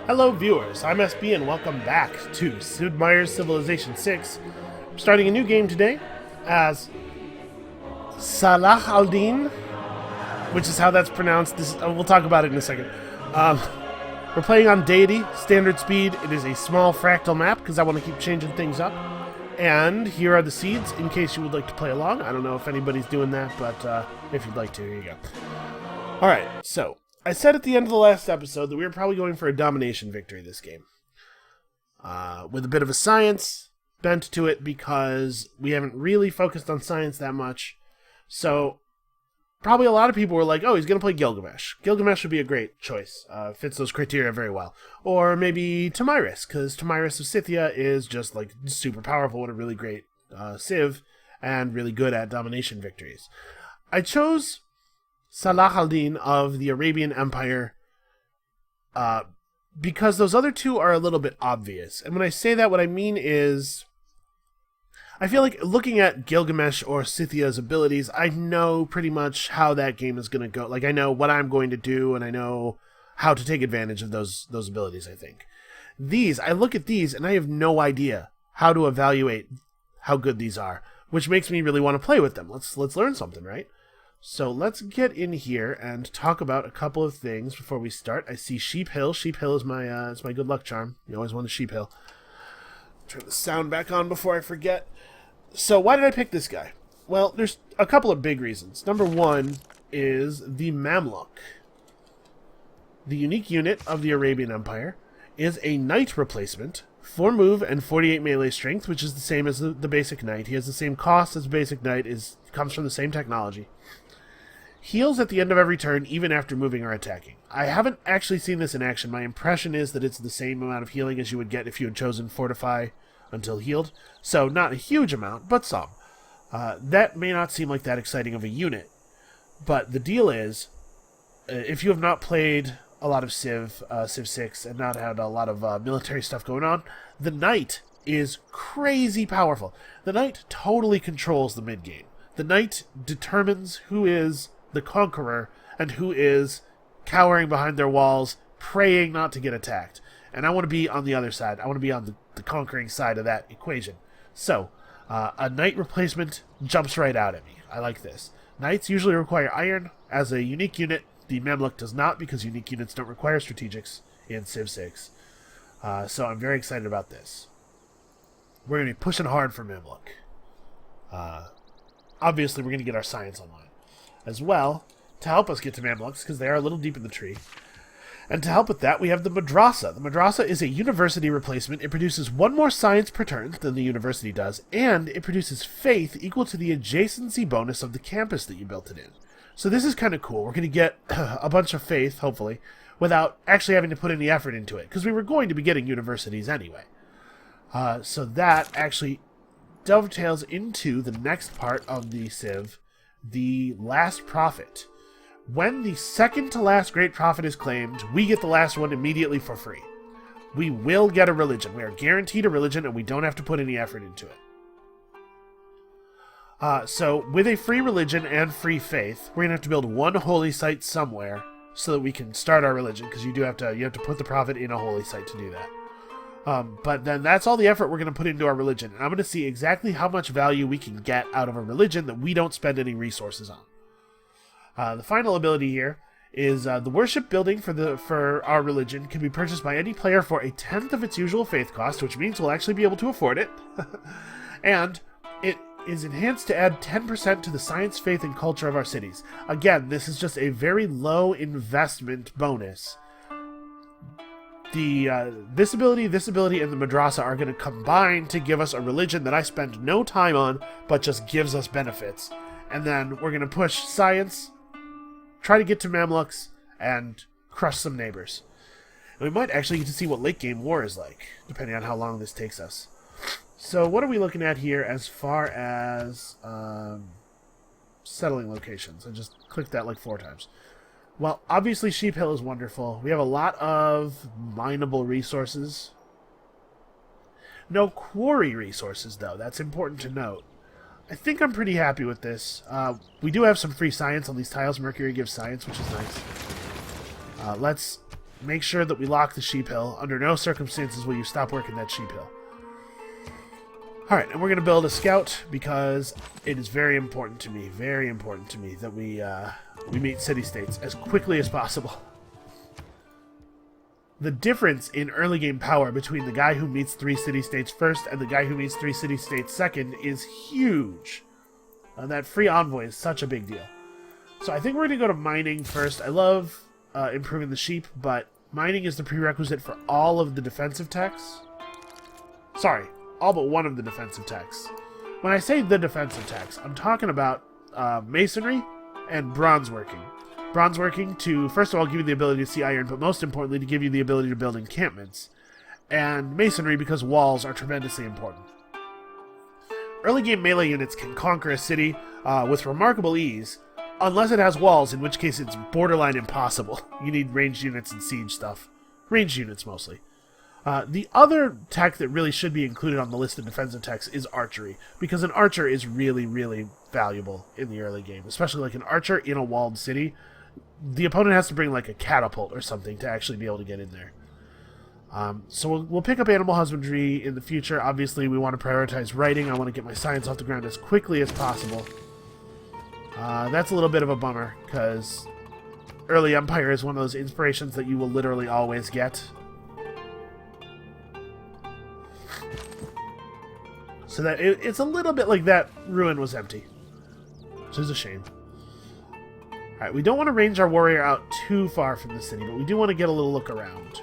Hello viewers, I'm SB and welcome back to Sid Meier's Civilization 6. I'm starting a new game today as Saladin, which is how that's pronounced. We'll talk about it in a second. We're playing on Deity, standard speed. It is a small fractal map because I want to keep changing things up. And here are the seeds in case you would like to play along. I don't know if anybody's doing that, but if you'd like to, here you go. Alright, so I said at the end of the last episode that we were probably going for a domination victory this game. With a bit of a science bent to it because we haven't really focused on science that much. So probably a lot of people were like, oh, he's going to play Gilgamesh. Gilgamesh would be a great choice. Fits those criteria very well. Or maybe Tomyris, because Tomyris of Scythia is just like super powerful and a really great civ and really good at domination victories. I chose Saladin of the Arabian Empire because those other two are a little bit obvious. And when I say that, what I mean is I feel like looking at Gilgamesh or Scythia's abilities, I know pretty much how that game is going to go. Like, I know what I'm going to do, and I know how to take advantage of those abilities, I think. I look at these, and I have no idea how to evaluate how good these are, which makes me really want to play with them. Let's learn something, right? So let's get in here and talk about a couple of things before we start. I see Sheep Hill. Sheep Hill is my good luck charm. You always want a Sheep Hill. Turn the sound back on before I forget. So why did I pick this guy? Well, there's a couple of big reasons. Number one is the Mamluk. The unique unit of the Arabian Empire is a knight replacement, 4 move and 48 melee strength, which is the same as the basic knight. He has the same cost as basic knight, comes from the same technology. Heals at the end of every turn, even after moving or attacking. I haven't actually seen this in action. My impression is that it's the same amount of healing as you would get if you had chosen Fortify until healed. So not a huge amount, but some. That may not seem like that exciting of a unit. But the deal is, if you have not played a lot of Civ 6, and not had a lot of military stuff going on, the Knight is crazy powerful. The Knight totally controls the mid-game. The Knight determines who is the conqueror and who is cowering behind their walls, praying not to get attacked. And I want to be on the other side. I want to be on the conquering side of that equation. So, a knight replacement jumps right out at me. I like this. Knights usually require iron as a unique unit. The Mamluk does not, because unique units don't require strategics in Civ 6. So I'm very excited about this. We're going to be pushing hard for Mamluk. Obviously, we're going to get our science online as well to help us get to Mamluks, because they are a little deep in the tree. And to help with that, we have the Madrasa. The Madrasa is a university replacement. It produces 1 more science per turn than the university does, and it produces faith equal to the adjacency bonus of the campus that you built it in. So this is kind of cool. We're going to get a bunch of faith, hopefully, without actually having to put any effort into it, because we were going to be getting universities anyway. So that actually dovetails into the next part of the Civ, the Last Prophet. When the second to last Great Prophet is claimed, we get the last one immediately for free. We will get a religion. We are guaranteed a religion, and we don't have to put any effort into it. So, with a free religion and free faith, we're going to have to build 1 holy site somewhere so that we can start our religion, because you have to put the prophet in a holy site to do that. But then that's all the effort we're going to put into our religion. And I'm going to see exactly how much value we can get out of a religion that we don't spend any resources on. The final ability here is the worship building for our religion can be purchased by any player for 1/10 of its usual faith cost, which means we'll actually be able to afford it. And it is enhanced to add 10% to the science, faith, and culture of our cities. Again, this is just a very low investment bonus. This ability, and the Madrasa are going to combine to give us a religion that I spend no time on, but just gives us benefits. And then we're going to push science, try to get to Mamluks, and crush some neighbors. And we might actually get to see what late game war is like, depending on how long this takes us. So what are we looking at here as far as settling locations? I just clicked that like 4 times. Well, obviously Sheep Hill is wonderful. We have a lot of mineable resources. No quarry resources, though. That's important to note. I think I'm pretty happy with this. We do have some free science on these tiles. Mercury gives science, which is nice. Let's make sure that we lock the sheep hill. Under no circumstances will you stop working that sheep hill. Alright, and we're going to build a scout because it is very important to me that we meet city-states as quickly as possible. The difference in early game power between the guy who meets 3 city-states first and the guy who meets 3 city-states second is huge. That free envoy is such a big deal. So I think we're going to go to mining first. I love improving the sheep, but mining is the prerequisite for all of the defensive techs. Sorry, all but one of the defensive techs. When I say the defensive techs, I'm talking about masonry and bronze working. Bronze working to, first of all, give you the ability to see iron, but most importantly, to give you the ability to build encampments. And masonry because walls are tremendously important. Early game melee units can conquer a city with remarkable ease, unless it has walls, in which case it's borderline impossible. You need ranged units and siege stuff. Ranged units, mostly. The other tech that really should be included on the list of defensive techs is archery, because an archer is really, really valuable in the early game, especially like an archer in a walled city. The opponent has to bring like a catapult or something to actually be able to get in there. So we'll pick up animal husbandry in the future. Obviously, we want to prioritize writing. I want to get my science off the ground as quickly as possible. That's a little bit of a bummer, because early Empire is one of those inspirations that you will literally always get. So that it's a little bit like that ruin was empty, which is a shame. Alright, we don't want to range our warrior out too far from the city, but we do want to get a little look around.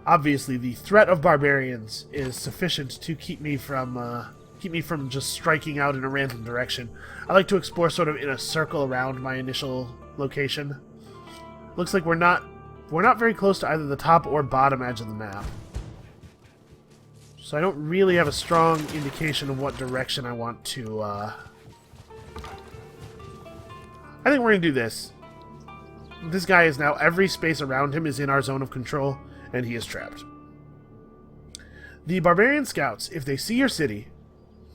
Obviously, the threat of barbarians is sufficient to keep me from just striking out in a random direction. I like to explore sort of in a circle around my initial location. Looks like we're not very close to either the top or bottom edge of the map. So I don't really have a strong indication of what direction I want to... I think we're going to do this. This guy is now... Every space around him is in our zone of control, and he is trapped. The barbarian scouts, if they see your city,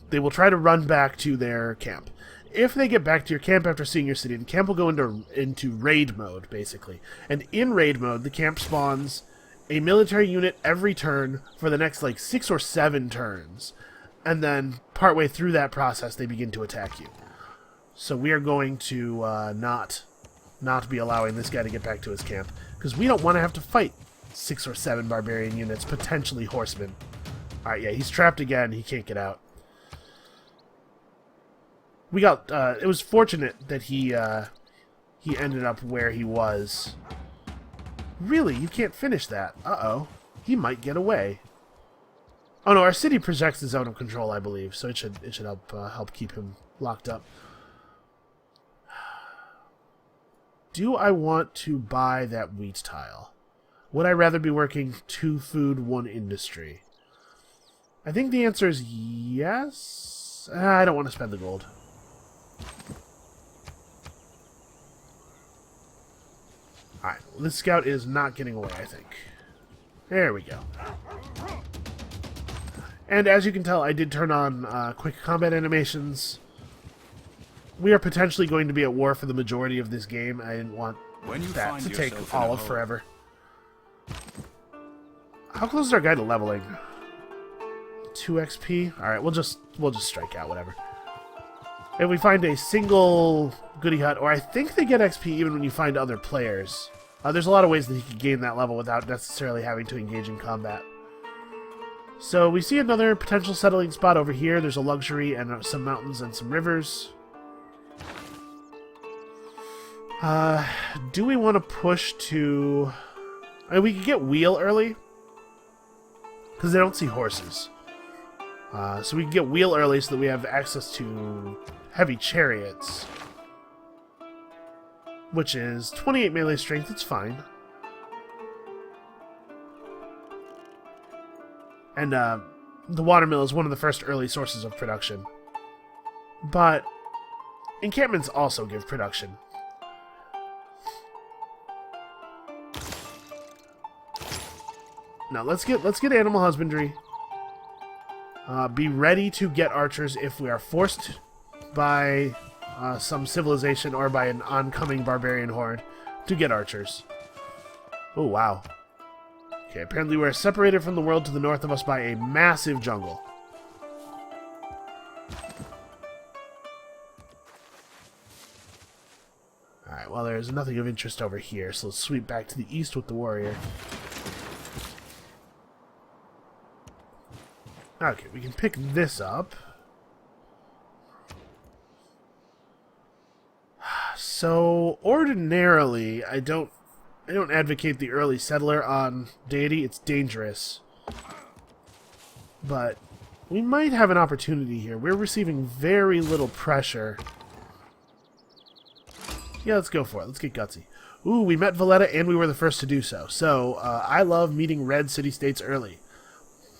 they will try to run back to their camp. If they get back to your camp after seeing your city, the camp will go into raid mode, basically. And in raid mode, the camp spawns a military unit every turn for the next, like, 6 or 7 turns. And then, partway through that process, they begin to attack you. So we are going to not be allowing this guy to get back to his camp, because we don't want to have to fight 6 or 7 barbarian units, potentially horsemen. Alright, yeah, he's trapped again. He can't get out. We got, it was fortunate that he ended up where he was. Really? You can't finish that. Uh-oh. He might get away. Oh no, our city projects the zone of control, I believe, so it should help keep him locked up. Do I want to buy that wheat tile? Would I rather be working 2 food, 1 industry? I think the answer is yes. I don't want to spend the gold. Alright, this scout is not getting away, I think. There we go. And as you can tell, I did turn on quick combat animations. We are potentially going to be at war for the majority of this game. I didn't want that to take all of forever. How close is our guy to leveling? 2 XP? Alright, we'll just strike out, whatever. If we find a single goody hut, or I think they get XP even when you find other players. There's a lot of ways that he can gain that level without necessarily having to engage in combat. So we see another potential settling spot over here. There's a luxury and some mountains and some rivers. Do we want to push to... I mean, we could get wheel early, because they don't see horses. So we can get wheel early so that we have access to heavy chariots, which is 28 melee strength. It's fine. And the watermill is one of the first early sources of production. But encampments also give production. Now let's get animal husbandry. Be ready to get archers if we are forced by some civilization or by an oncoming barbarian horde to get archers. Oh, wow. Okay, apparently we're separated from the world to the north of us by a massive jungle. Alright, well, there's nothing of interest over here, so let's sweep back to the east with the warrior. Okay, we can pick this up. So, ordinarily, I don't advocate the early settler on deity. It's dangerous. But we might have an opportunity here. We're receiving very little pressure. Yeah, let's go for it. Let's get gutsy. Ooh, we met Valletta and we were the first to do so. So, I love meeting red city-states early.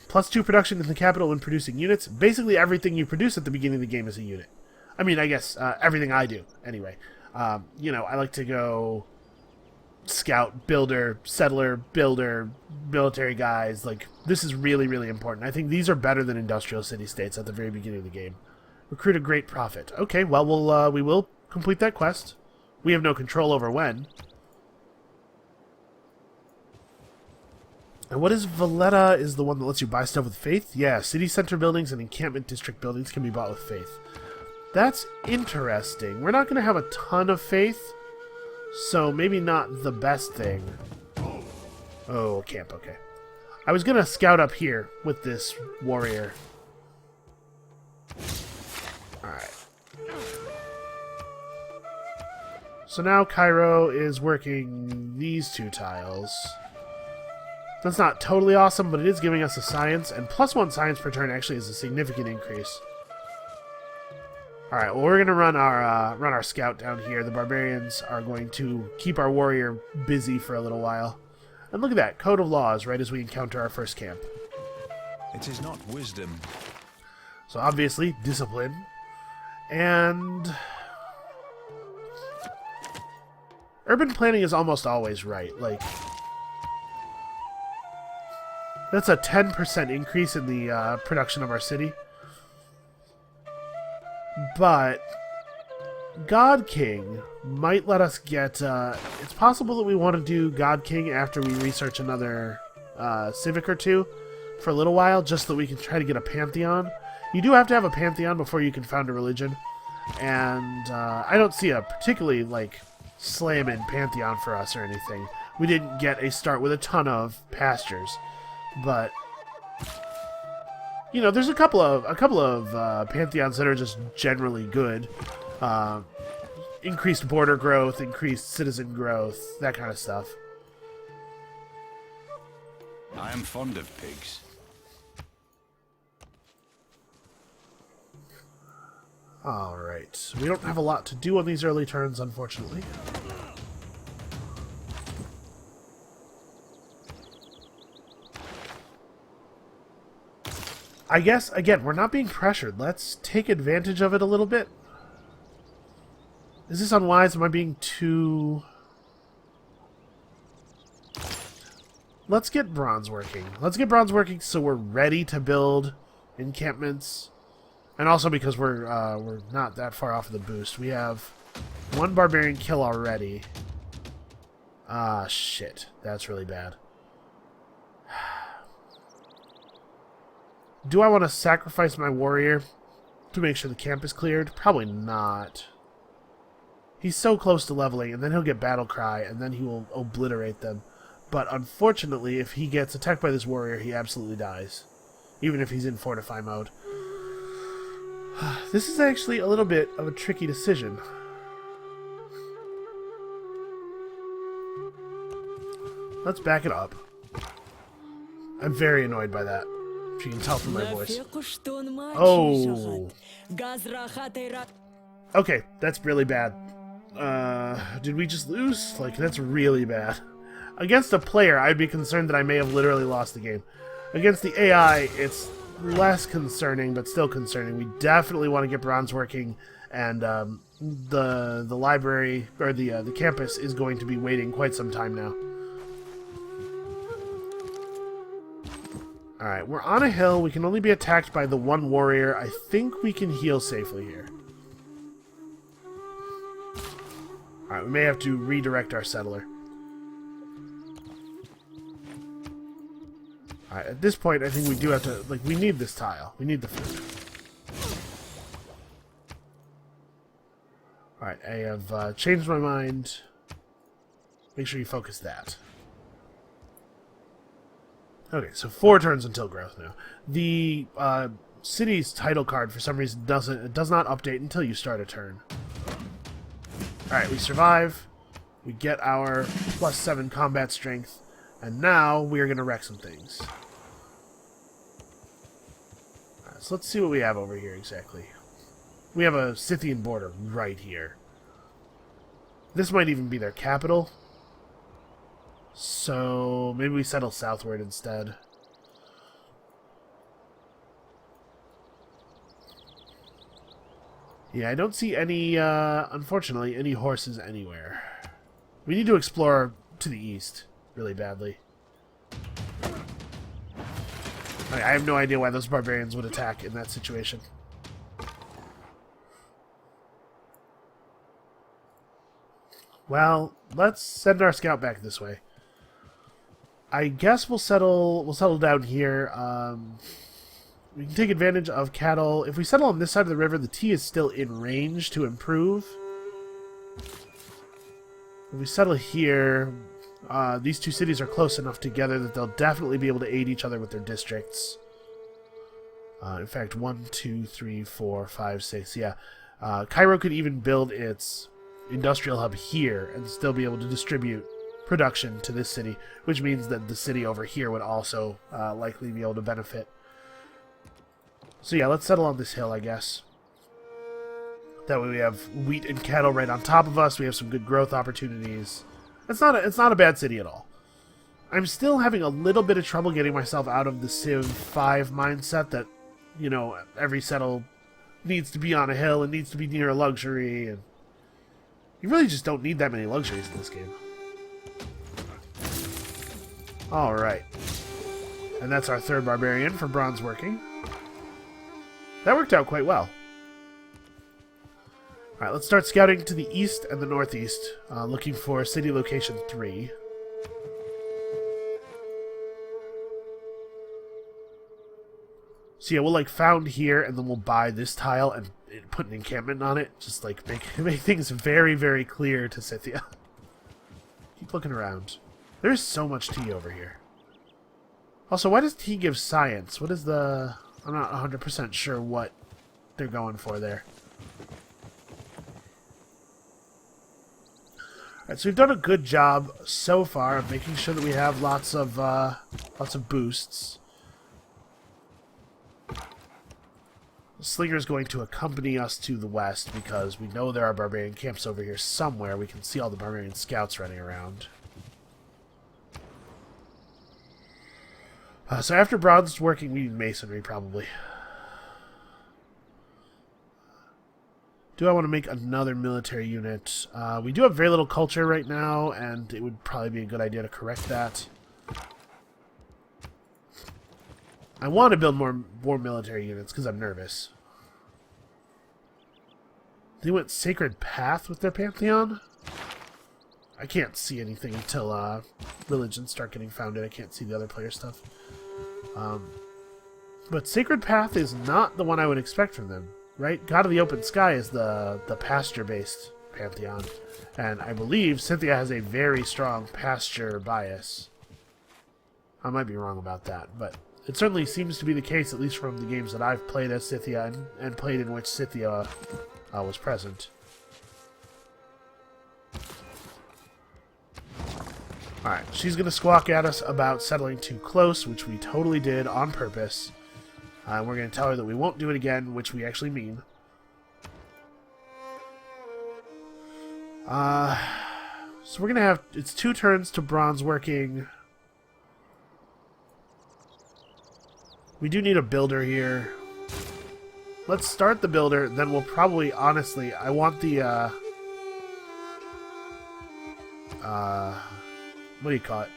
+2 production in the capital when producing units. Basically everything you produce at the beginning of the game is a unit. I mean, I guess everything I do, anyway. You know, I like to go scout, builder, settler, builder, military guys. Like, this is really, really important. I think these are better than industrial city-states at the very beginning of the game. Recruit a great prophet. Okay, well, we will complete that quest. We have no control over when. And what is Valletta? Is the one that lets you buy stuff with faith? Yeah, city center buildings and encampment district buildings can be bought with faith. That's interesting. We're not going to have a ton of faith, so maybe not the best thing. Oh, camp, okay. I was going to scout up here with this warrior. Alright. So now Cairo is working these 2 tiles. That's not totally awesome, but it is giving us a science, and +1 science per turn actually is a significant increase. Alright, well, we're going to run our scout down here. The barbarians are going to keep our warrior busy for a little while. And look at that, code of laws right as we encounter our first camp. It is not wisdom. So obviously, discipline. And urban planning is almost always right. Like, that's a 10% increase in the production of our city. But God King might let us get... it's possible that we want to do God King after we research another civic or two for a little while, just so that we can try to get a pantheon. You do have to have a pantheon before you can found a religion. And I don't see a particularly, like, slamming pantheon for us or anything. We didn't get a start with a ton of pastures. But, you know, there's a couple of pantheons that are just generally good. Increased border growth, increased citizen growth, that kind of stuff. I am fond of pigs. Alright, we don't have a lot to do on these early turns, unfortunately. I guess, again, we're not being pressured. Let's take advantage of it a little bit. Is this unwise? Am I being too... Let's get bronze working. Let's get bronze working so we're ready to build encampments. And also because we're not that far off of the boost. We have 1 barbarian kill already. Ah, shit. That's really bad. Do I want to sacrifice my warrior to make sure the camp is cleared? Probably not. He's so close to leveling, and then he'll get battle cry, and then he will obliterate them. But unfortunately, if he gets attacked by this warrior, he absolutely dies. Even if he's in fortify mode. This is actually a little bit of a tricky decision. Let's back it up. I'm very annoyed by that. If you can tell from my voice. Oh. Okay, that's really bad. Did we just lose? Like, that's really bad. Against a player, I'd be concerned that I may have literally lost the game. Against the AI, it's less concerning, but still concerning. We definitely want to get bronze working, and the library, or the campus, is going to be waiting quite some time now. Alright, we're on a hill. We can only be attacked by the 1 warrior. I think we can heal safely here. Alright, we may have to redirect our settler. Alright, at this point, I think we do have to... Like, we need this tile. We need the food. Alright, I have changed my mind. Make sure you focus that. Okay, so 4 turns until growth now. The city's title card, for some reason, does not update until you start a turn. Alright, we survive. We get our +7 combat strength. And now we are going to wreck some things. Alright, so let's see what we have over here exactly. We have a Scythian border right here. This might even be their capital. So maybe we settle southward instead. Yeah, I don't see any, unfortunately, any horses anywhere. We need to explore to the east really badly. I have no idea why those barbarians would attack in that situation. Well, let's send our scout back this way. I guess we'll settle down here. We can take advantage of cattle. If we settle on this side of the river, the tea is still in range to improve. If we settle here, these two cities are close enough together that they'll definitely be able to aid each other with their districts. In fact, 1, 2, 3, 4, 5, 6, yeah. Cairo could even build its industrial hub here and still be able to distribute production to this city, which means that the city over here would also likely be able to benefit. So yeah, let's settle on this hill, I guess. That way we have wheat and cattle right on top of us. We have some good growth opportunities. It's not a bad city at all. I'm still having a little bit of trouble getting myself out of the Civ 5 mindset that, you know, every settle needs to be on a hill and needs to be near a luxury, and you really just don't need that many luxuries in this game. Alright. And that's our 3rd Barbarian for bronze working. That worked out quite well. Alright, let's start scouting to the east and the northeast, looking for city location 3. So yeah, we'll like found here, and then we'll buy this tile and put an encampment on it. Just like make things very, very clear to Scythia. Keep looking around. There's so much tea over here. Also, why does tea give science? What is the... I'm not 100% sure what they're going for there. Alright, so we've done a good job so far of making sure that we have lots of boosts. The Slinger is going to accompany us to the west because we know there are barbarian camps over here somewhere. We can see all the barbarian scouts running around. So after bronze working, we need masonry, probably. Do I want to make another military unit? We do have very little culture right now, and it would probably be a good idea to correct that. I want to build more military units because I'm nervous. They went Sacred Path with their Pantheon? I can't see anything until religions start getting founded. I can't see the other player stuff. But Sacred Path is not the one I would expect from them, right? God of the Open Sky is the pasture-based Pantheon. And I believe Scythia has a very strong pasture bias. I might be wrong about that, but it certainly seems to be the case, at least from the games that I've played as Scythia and played in which Scythia was present. Alright, she's going to squawk at us about settling too close, which we totally did on purpose. We're going to tell her that we won't do it again, which we actually mean. So we're going to have... It's 2 turns to bronze working. We do need a builder here. Let's start the builder, then we'll probably... Honestly, I want the... what do you call it?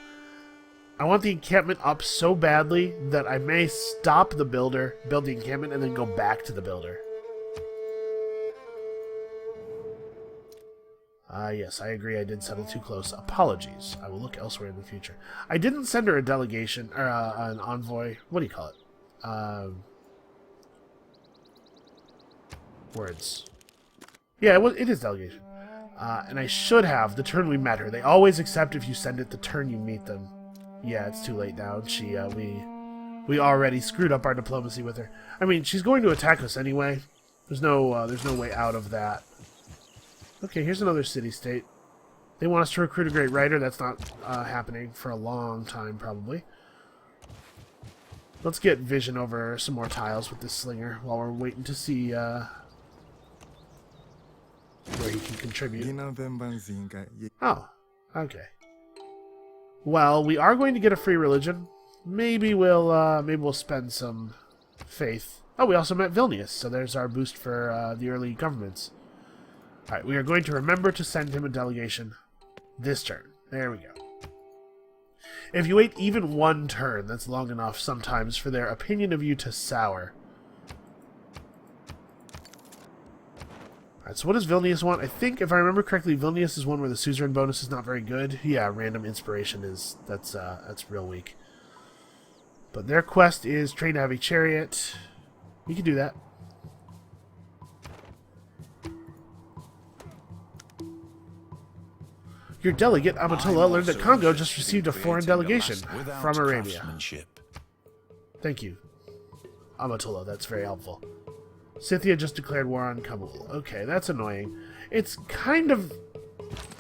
I want the encampment up so badly that I may stop the builder, build the encampment, and then go back to the builder. Yes, I agree. I did settle too close. Apologies. I will look elsewhere in the future. I didn't send her a delegation, or an envoy. What do you call it? Words. Yeah, it is delegation. And I should have, the turn we met her. They always accept if you send it the turn you meet them. Yeah, it's too late now. We already screwed up our diplomacy with her. I mean, she's going to attack us anyway. There's no way out of that. Okay, here's another city-state. They want us to recruit a great writer. That's not happening for a long time, probably. Let's get vision over some more tiles with this slinger while we're waiting to see where he can contribute. Oh, okay. Well, we are going to get a free religion. Maybe we'll spend some faith. Oh, we also met Vilnius, so there's our boost for the early governments. Alright, we are going to remember to send him a delegation this turn. There we go. If you wait even one turn, that's long enough sometimes for their opinion of you to sour. Alright, so what does Vilnius want? I think, if I remember correctly, Vilnius is one where the suzerain bonus is not very good. Yeah, random inspiration that's real weak. But their quest is train a heavy chariot. We can do that. Your delegate, Amatola, learned that Congo just received a foreign delegation from Arabia. Thank you, Amatola. That's very helpful. Scythia just declared war on Kabul. Okay, that's annoying. It's kind of...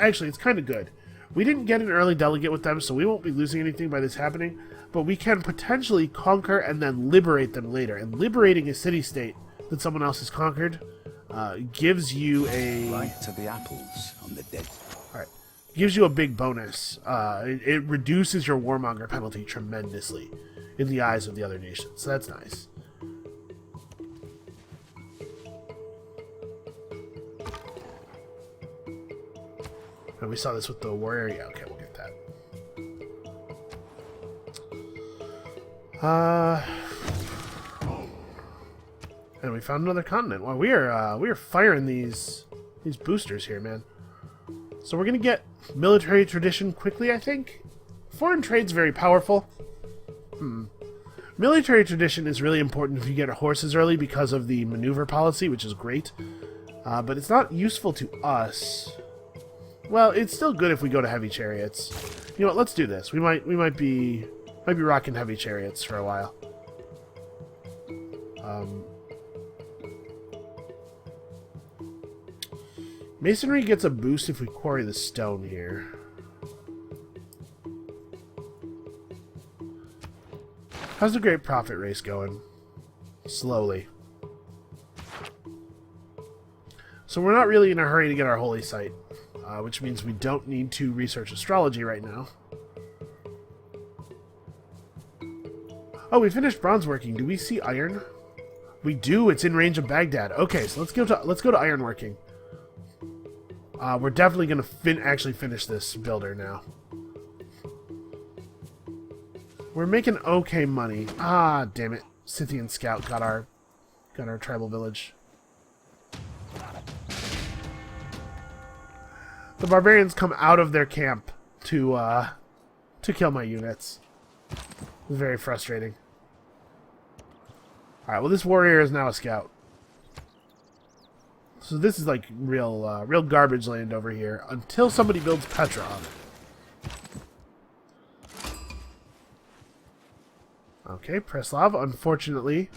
Actually, it's kind of good. We didn't get an early delegate with them, so we won't be losing anything by this happening, but we can potentially conquer and then liberate them later. And liberating a city-state that someone else has conquered gives you a... Right to the apples on the dead. Alright. Gives you a big bonus. It reduces your warmonger penalty tremendously in the eyes of the other nations. So that's nice. And we saw this with the warrior. Yeah, okay, we'll get that. And we found another continent. Well, we are firing these boosters here, man. So we're gonna get military tradition quickly, I think. Foreign trade's very powerful. Military tradition is really important if you get horses early because of the maneuver policy, which is great. But it's not useful to us. Well, it's still good if we go to heavy chariots. You know what? Let's do this. We might be rocking heavy chariots for a while. Masonry gets a boost if we quarry the stone here. How's the Great Prophet race going? Slowly. So we're not really in a hurry to get our holy site, which means we don't need to research astrology right now. Oh, we finished bronze working. Do we see iron? We do. It's in range of Baghdad. Okay, so let's go to iron working. We're definitely going to actually finish this builder now. We're making okay money. Ah, damn it. Scythian Scout got our tribal village. The barbarians come out of their camp to kill my units. It's very frustrating. Alright, well this warrior is now a scout. So this is like real garbage land over here until somebody builds Petra on it. Okay, Preslav. Unfortunately,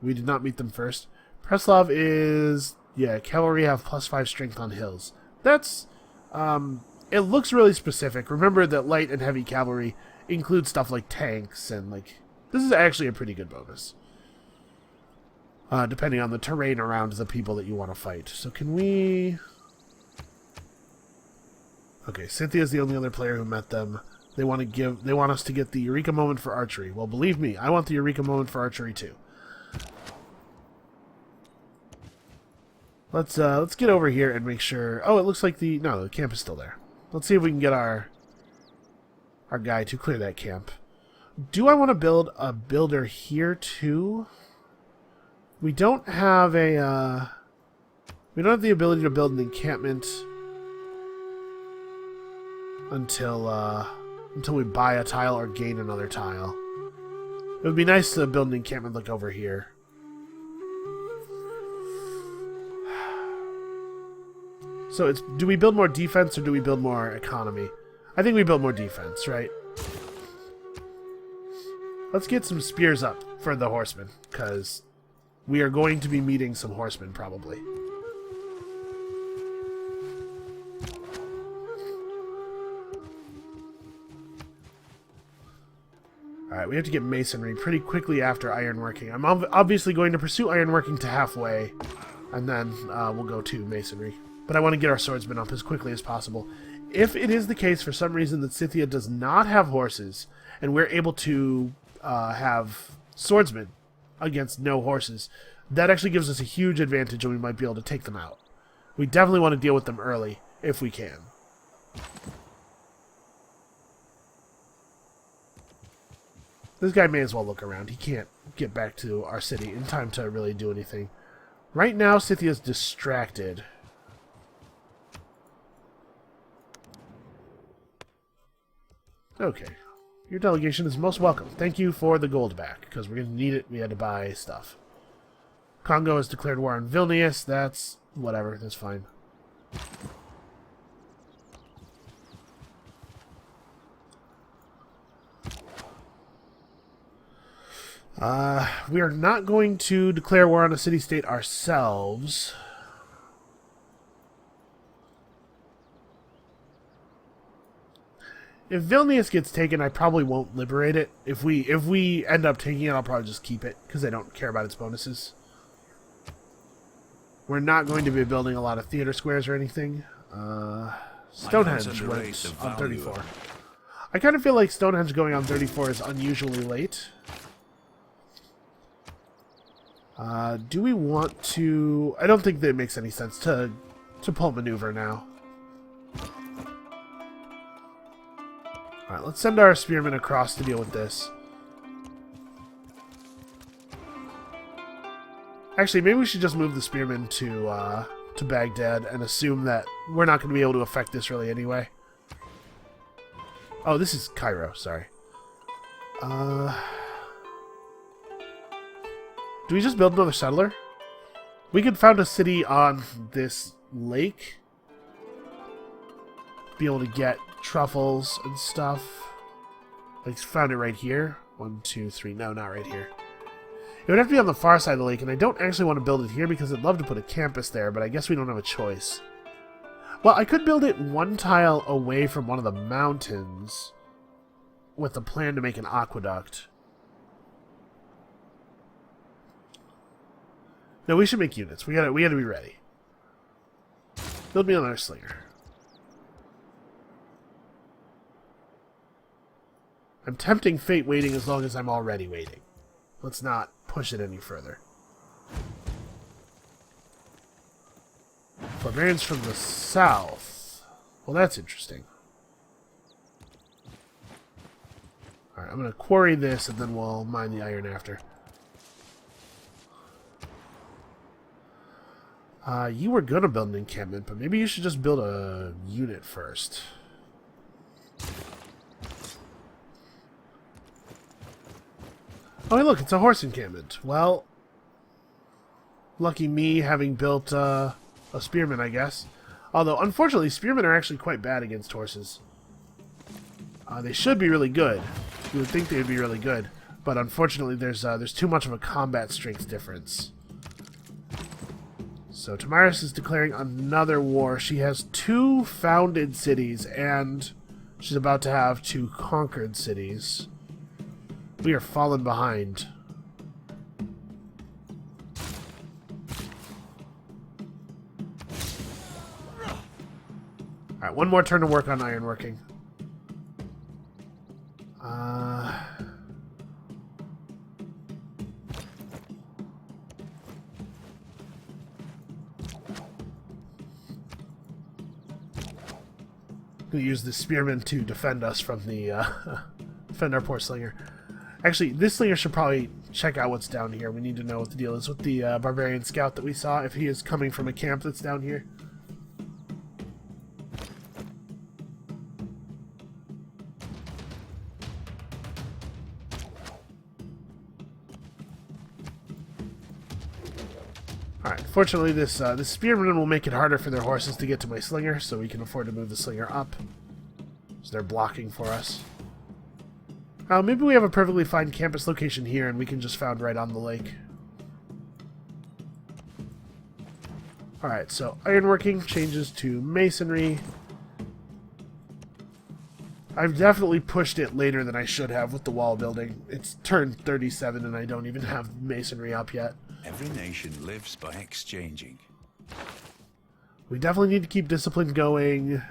we did not meet them first. Preslav is... Yeah, cavalry have +5 strength on hills. That's... it looks really specific. Remember that light and heavy cavalry include stuff like tanks and like... This is actually a pretty good bonus. Depending on the terrain around the people that you want to fight. So can we... Okay, Cynthia's the only other player who met them. They want us to get the Eureka moment for archery. Well, believe me, I want the Eureka moment for archery too. Let's get over here and make sure... Oh, it looks like the camp is still there. Let's see if we can get our guy to clear that camp. Do I want to build a builder here too? We don't have a... we don't have the ability to build an encampment until we buy a tile or gain another tile. It would be nice to build an encampment like over here. So it's, do we build more defense or do we build more economy? I think we build more defense, right? Let's get some spears up for the horsemen, because we are going to be meeting some horsemen probably. Alright, we have to get masonry pretty quickly after ironworking. I'm obviously going to pursue ironworking to halfway, and then we'll go to masonry. But I want to get our swordsmen up as quickly as possible. If it is the case for some reason that Scythia does not have horses, and we're able to have swordsmen against no horses, that actually gives us a huge advantage and we might be able to take them out. We definitely want to deal with them early, if we can. This guy may as well look around. He can't get back to our city in time to really do anything. Right now, Scythia's distracted. Okay. Your delegation is most welcome. Thank you for the gold back, because we're going to need it. We had to buy stuff. Congo has declared war on Vilnius. That's whatever. That's fine. We are not going to declare war on a city-state ourselves. If Vilnius gets taken, I probably won't liberate it. If we end up taking it, I'll probably just keep it, because I don't care about its bonuses. We're not going to be building a lot of theater squares or anything. Stonehenge went on 34. I kind of feel like Stonehenge going on 34 is unusually late. Do we want to... I don't think that it makes any sense to pull maneuver now. Alright, let's send our spearmen across to deal with this. Actually, maybe we should just move the spearmen to Baghdad and assume that we're not going to be able to affect this really anyway. Oh, this is Cairo, sorry. Do we just build another settler? We could found a city on this lake. Be able to get truffles and stuff. I found it right here. 1, 2, 3. No, not right here. It would have to be on the far side of the lake, and I don't actually want to build it here because I'd love to put a campus there, but I guess we don't have a choice. Well, I could build it one tile away from one of the mountains with the plan to make an aqueduct. No, we should make units. We gotta be ready. Build me another slinger. I'm tempting fate waiting as long as I'm already waiting. Let's not push it any further. Barbarians from the south. Well, that's interesting. Alright, I'm going to quarry this and then we'll mine the iron after. You were going to build an encampment, but maybe you should just build a unit first. Oh, hey, look, it's a horse encampment. Well, lucky me having built a spearman, I guess. Although, unfortunately, spearmen are actually quite bad against horses. They should be really good. You would think they would be really good, but unfortunately, there's too much of a combat strength difference. So, Tamiris is declaring another war. She has 2 founded cities, and she's about to have 2 conquered cities. We are falling behind. Alright, one more turn to work on ironworking. We'll use the spearman to defend us from the defend our poor slinger. Actually, this slinger should probably check out what's down here. We need to know what the deal is with the barbarian scout that we saw, if he is coming from a camp that's down here. Alright, fortunately this spearman will make it harder for their horses to get to my slinger, so we can afford to move the slinger up. So they're blocking for us. Maybe we have a perfectly fine campus location here and we can just found right on the lake. Alright, so ironworking changes to masonry. I've definitely pushed it later than I should have with the wall building. It's turned 37 and I don't even have masonry up yet. Every nation lives by exchanging. We definitely need to keep discipline going.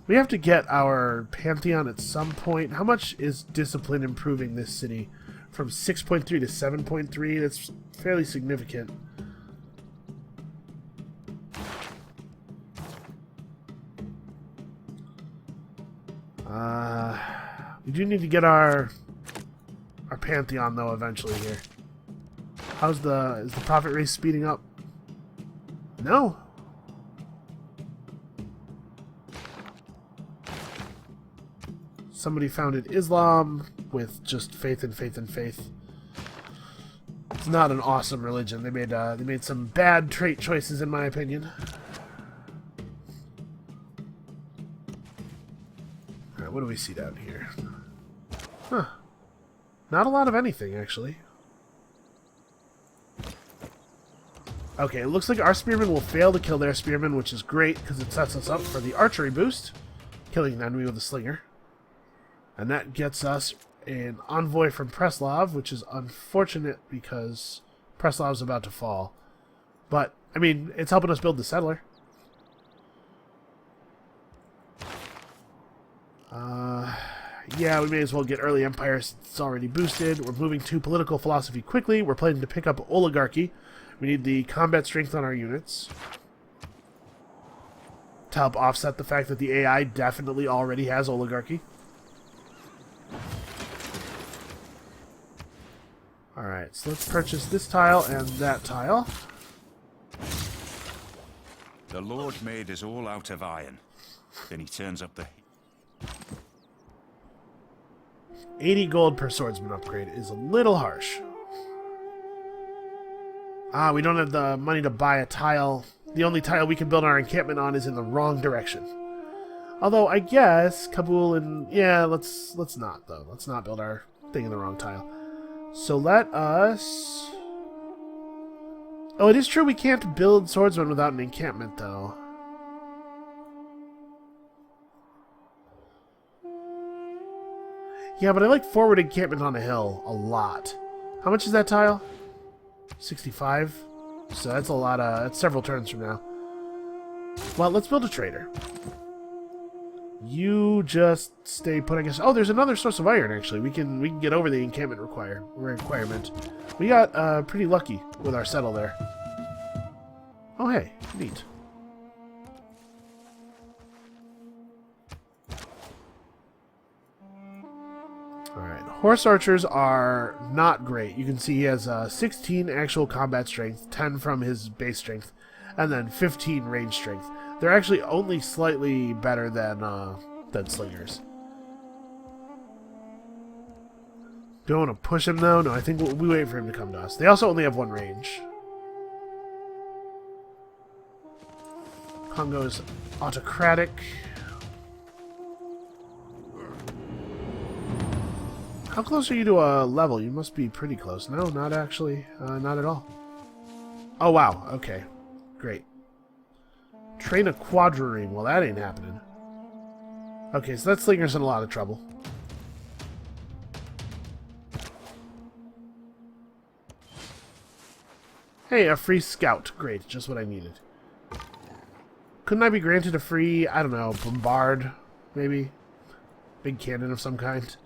We have to get our Pantheon at some point. How much is discipline improving this city? From 6.3 to 7.3? That's fairly significant. We do need to get our Pantheon though eventually here. Is the profit race speeding up? No. Somebody founded Islam with just faith and faith and faith. It's not an awesome religion. They made some bad trait choices in my opinion. Alright, what do we see down here? Huh. Not a lot of anything, actually. Okay, it looks like our spearmen will fail to kill their spearmen, which is great, because it sets us up for the archery boost. Killing an enemy with a slinger. And that gets us an envoy from Preslav, which is unfortunate, because Preslav's about to fall. But, I mean, it's helping us build the settler. Yeah, we may as well get early empire. It's already boosted. We're moving to political philosophy quickly. We're planning to pick up oligarchy. We need the combat strength on our units to help offset the fact that the AI definitely already has oligarchy. Alright, so let's purchase this tile and that tile. The Lord made us all out of iron. Then he turns up the... 80 gold per swordsman upgrade is a little harsh. We don't have the money to buy a tile. The only tile we can build our encampment on is in the wrong direction. Although, I guess, Kabul and... Yeah, let's not, though. Let's not build our thing in the wrong tile. So let us... Oh, it is true we can't build swordsmen without an encampment, though. Yeah, but I like forward encampment on a hill a lot. How much is that tile? 65? So that's a lot that's several turns from now. Well, let's build a trader. You just stay put, I guess. Oh, there's another source of iron, actually. We can get over the encampment requirement. We got pretty lucky with our settle there. Oh, hey. Neat. Alright, horse archers are not great. You can see he has 16 actual combat strength, 10 from his base strength, and then 15 range strength. They're actually only slightly better than slingers. Do I want to push him though? No, I think we wait for him to come to us. They also only have one range. Congo's autocratic. How close are you to a level? You must be pretty close. No, not actually. Not at all. Oh, wow. Okay. Great. Train a quadrireme. Well, that ain't happening. Okay, so that slinger's in a lot of trouble. Hey, a free scout. Great, just what I needed. Couldn't I be granted a free, I don't know, bombard, maybe? Big cannon of some kind?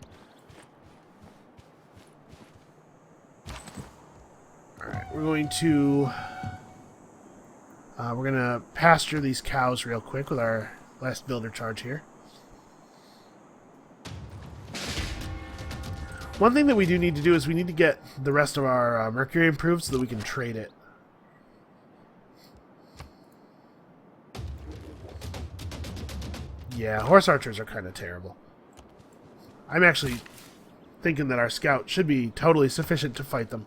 Alright, we're gonna pasture these cows real quick with our last builder charge here. One thing that we do need to do is we need to get the rest of our mercury improved so that we can trade it. Yeah, horse archers are kind of terrible. I'm actually thinking that our scout should be totally sufficient to fight them.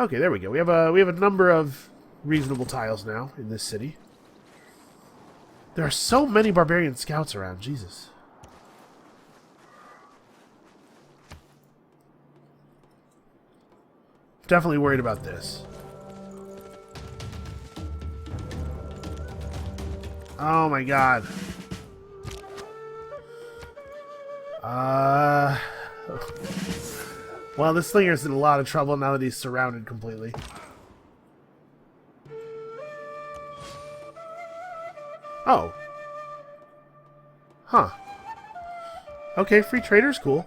Okay, there we go. We have a number of reasonable tiles now in this city. There are so many barbarian scouts around. Jesus. Definitely worried about this. Oh my god. Well, this slinger's in a lot of trouble now that he's surrounded completely. Oh. Huh. Okay, free trader's cool.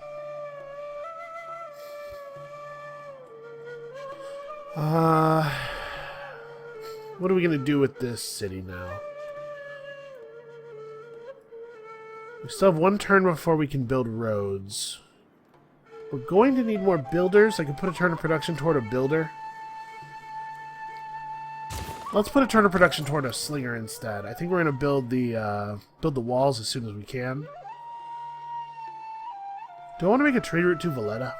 What are we gonna do with this city now? We still have one turn before we can build roads. We're going to need more builders. I can put a turn of production toward a builder. Let's put a turn of production toward a slinger instead. I think we're going to build the walls as soon as we can. Do I want to make a trade route to Valletta?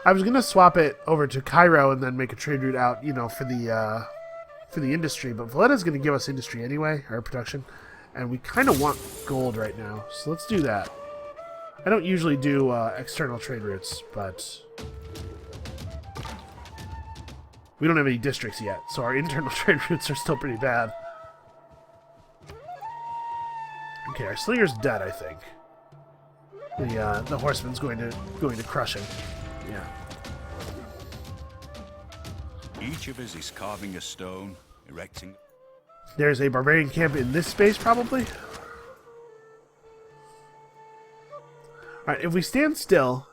I was going to swap it over to Cairo and then make a trade route out, you know, for the industry. But Valletta's going to give us industry anyway, or production. And we kind of want gold right now, so let's do that. I don't usually do external trade routes, but we don't have any districts yet, so our internal trade routes are still pretty bad. Okay, our slinger's dead, I think. The horseman's going to crush him. Yeah. Each of us is carving a stone, erecting. There's a barbarian camp in this space, probably. Alright, if we stand still,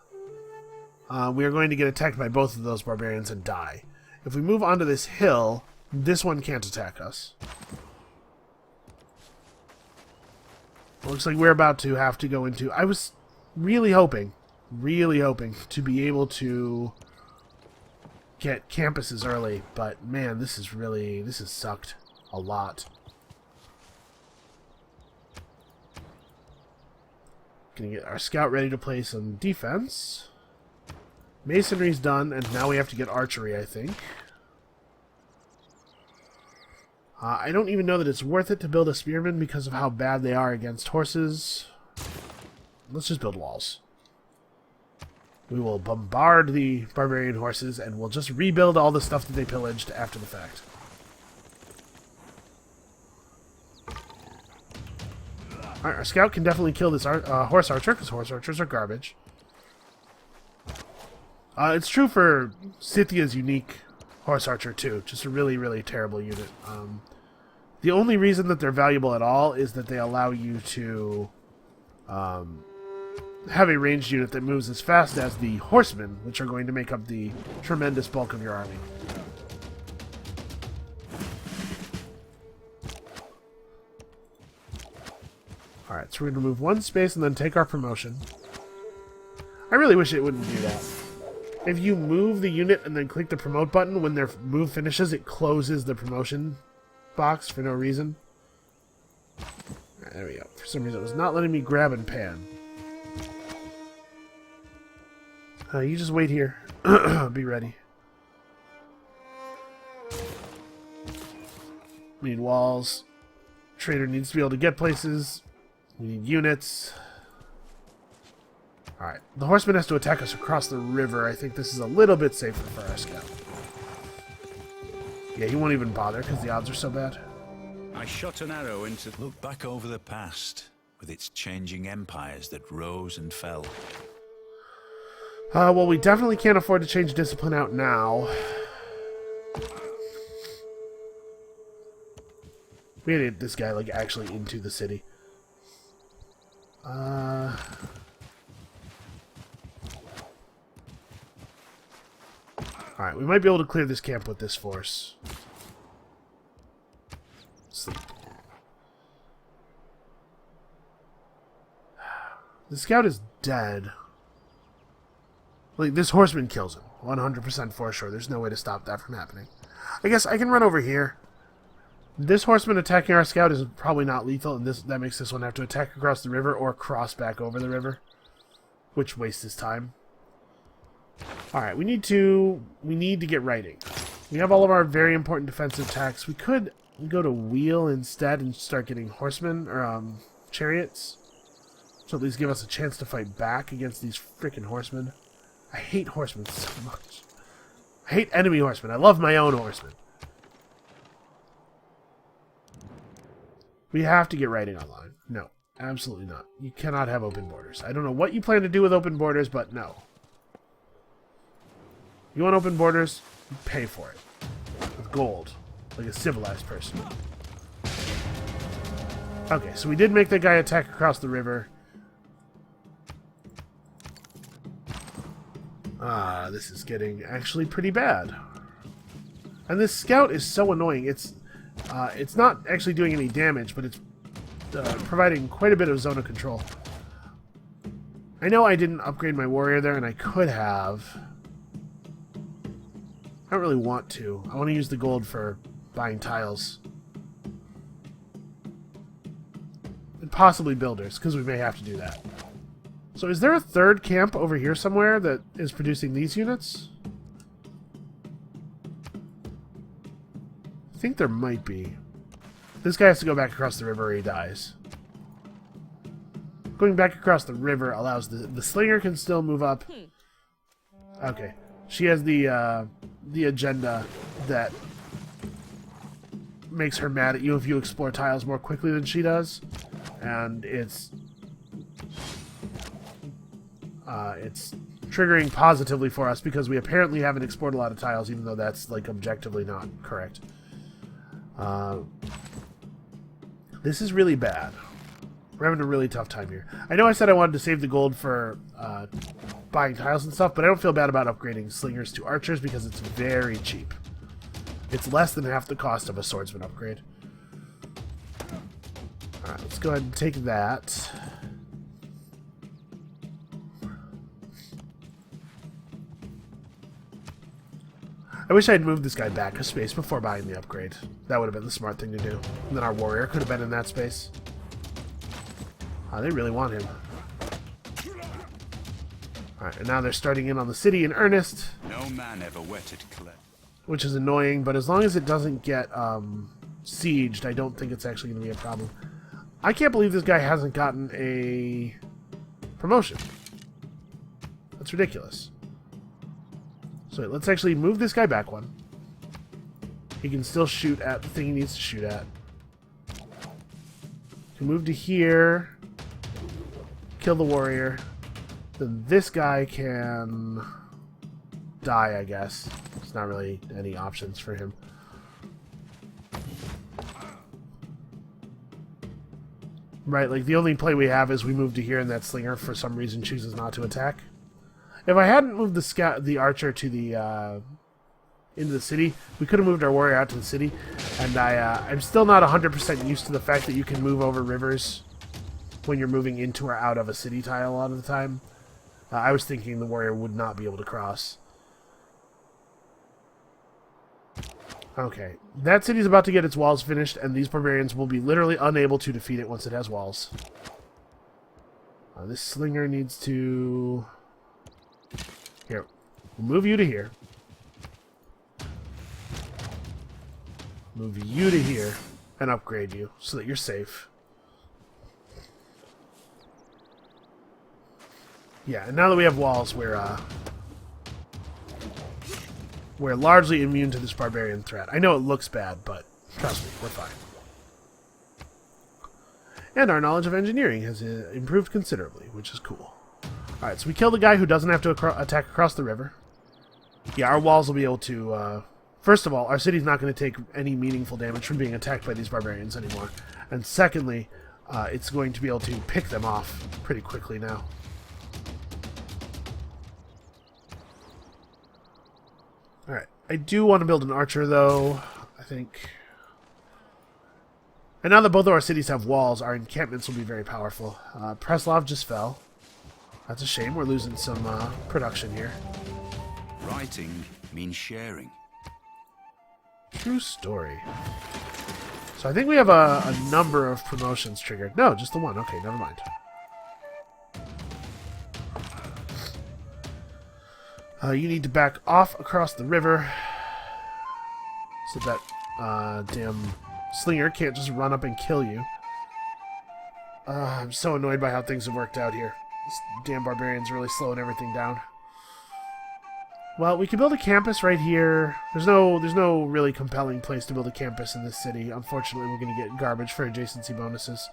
we are going to get attacked by both of those barbarians and die. If we move onto this hill, this one can't attack us. It looks like we're about to have to go into... I was really hoping to be able to get campuses early, but man, this has sucked a lot. Gonna get our scout ready to play some defense. Masonry's done, and now we have to get archery, I think. I don't even know that it's worth it to build a spearman because of how bad they are against horses. Let's just build walls. We will bombard the barbarian horses, and we'll just rebuild all the stuff that they pillaged after the fact. Alright, our scout can definitely kill this horse archer, because horse archers are garbage. It's true for Scythia's unique horse archer, too. Just a really, really terrible unit. The only reason that they're valuable at all is that they allow you to have a ranged unit that moves as fast as the horsemen, which are going to make up the tremendous bulk of your army. Alright, so we're going to move one space and then take our promotion. I really wish it wouldn't do that. If you move the unit and then click the promote button, when their move finishes, it closes the promotion box for no reason. Alright, there we go. For some reason, it was not letting me grab and pan. You just wait here. Be ready. We need walls. Trader needs to be able to get places. We need units. Alright. The horseman has to attack us across the river. I think this is a little bit safer for our scout. Yeah, he won't even bother because the odds are so bad. I shot an arrow into... Look back over the past, with its changing empires that rose and fell. Well, we definitely can't afford to change discipline out now. We gotta get this guy, like, actually into the city. Alright, we might be able to clear this camp with this force. Sleep. The scout is dead. Like, this horseman kills him. 100% for sure. There's no way to stop that from happening. I guess I can run over here. This horseman attacking our scout is probably not lethal, and that makes this one have to attack across the river or cross back over the river, which wastes his time. Alright, we need to get writing. We have all of our very important defensive attacks. We could go to wheel instead and start getting horsemen, or chariots. So at least give us a chance to fight back against these freaking horsemen. I hate horsemen so much. I hate enemy horsemen. I love my own horsemen. We have to get writing online. No, absolutely not. You cannot have open borders. I don't know what you plan to do with open borders, but no. You want open borders? You pay for it. With gold. Like a civilized person. Okay, so we did make that guy attack across the river. This is getting actually pretty bad. And this scout is so annoying. It's not actually doing any damage, but it's providing quite a bit of zone of control. I know I didn't upgrade my warrior there, and I could have. I don't really want to. I want to use the gold for buying tiles. And possibly builders, because we may have to do that. So is there a third camp over here somewhere that is producing these units? I think there might be. This guy has to go back across the river or he dies. Going back across the river allows the slinger can still move up. Okay. She has the agenda that makes her mad at you if you explore tiles more quickly than she does. And it's triggering positively for us because we apparently haven't explored a lot of tiles, even though that's like objectively not correct. This is really bad. We're having a really tough time here. I know I said I wanted to save the gold for buying tiles and stuff, but I don't feel bad about upgrading slingers to archers because it's very cheap. It's less than half the cost of a swordsman upgrade. Alright, let's go ahead and take that. I wish I had moved this guy back a space before buying the upgrade. That would have been the smart thing to do. And then our warrior could have been in that space. They really want him. Alright, and now they're starting in on the city in earnest. No man ever wetted clay. Which is annoying, but as long as it doesn't get sieged, I don't think it's actually going to be a problem. I can't believe this guy hasn't gotten a promotion. That's ridiculous. So wait, let's actually move this guy back one. He can still shoot at the thing he needs to shoot at. Can move to here. Kill the warrior. Then this guy can die, I guess. There's not really any options for him. Right, like the only play we have is we move to here and that slinger for some reason chooses not to attack. If I hadn't moved the archer to the into the city, we could have moved our warrior out to the city. And I'm still not 100% used to the fact that you can move over rivers when you're moving into or out of a city tile a lot of the time. I was thinking the warrior would not be able to cross. Okay, that city's about to get its walls finished, and these barbarians will be literally unable to defeat it once it has walls. This slinger needs to... Here, we'll move you to here. Move you to here, and upgrade you, so that you're safe. Yeah, and now that we have walls, we're largely immune to this barbarian threat. I know it looks bad, but trust me, we're fine. And our knowledge of engineering has improved considerably, which is cool. Alright, so we kill the guy who doesn't have to attack across the river. Yeah, our walls will be able to... first of all, our city's not going to take any meaningful damage from being attacked by these barbarians anymore. And secondly, it's going to be able to pick them off pretty quickly now. Alright, I do want to build an archer, though, I think. And now that both of our cities have walls, our encampments will be very powerful. Preslav just fell. That's a shame, we're losing some production here. Writing means sharing. True story. So I think we have a number of promotions triggered. No, just the one. Okay, never mind. You need to back off across the river so that damn slinger can't just run up and kill you. I'm so annoyed by how things have worked out here. This damn barbarian's really slowing everything down. Well, we could build a campus right here. There's no really compelling place to build a campus in this city. Unfortunately, we're going to get garbage for adjacency bonuses.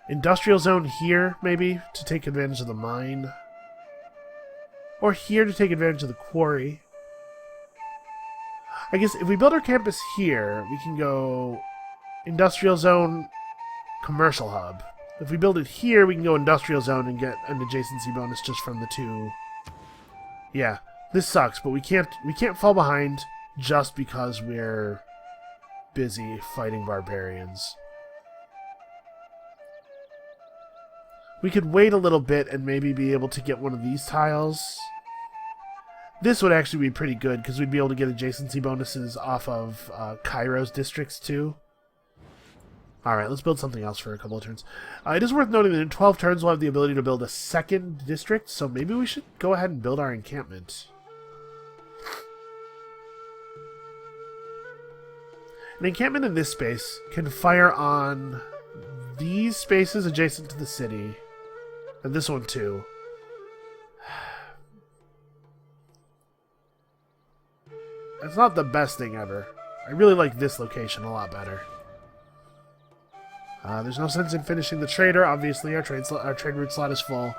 Industrial zone here, maybe, to take advantage of the mine. Or here to take advantage of the quarry. I guess if we build our campus here, we can go industrial zone, commercial hub. If we build it here, we can go industrial zone and get an adjacency bonus just from the two. Yeah, this sucks, but we can't fall behind just because we're busy fighting barbarians. We could wait a little bit and maybe be able to get one of these tiles. This would actually be pretty good because we'd be able to get adjacency bonuses off of Cairo's districts too. Alright, let's build something else for a couple of turns. It is worth noting that in 12 turns we'll have the ability to build a second district, so maybe we should go ahead and build our encampment. An encampment in this space can fire on these spaces adjacent to the city, and this one too. It's not the best thing ever. I really like this location a lot better. There's no sense in finishing the trader. Obviously, our trade route slot is full.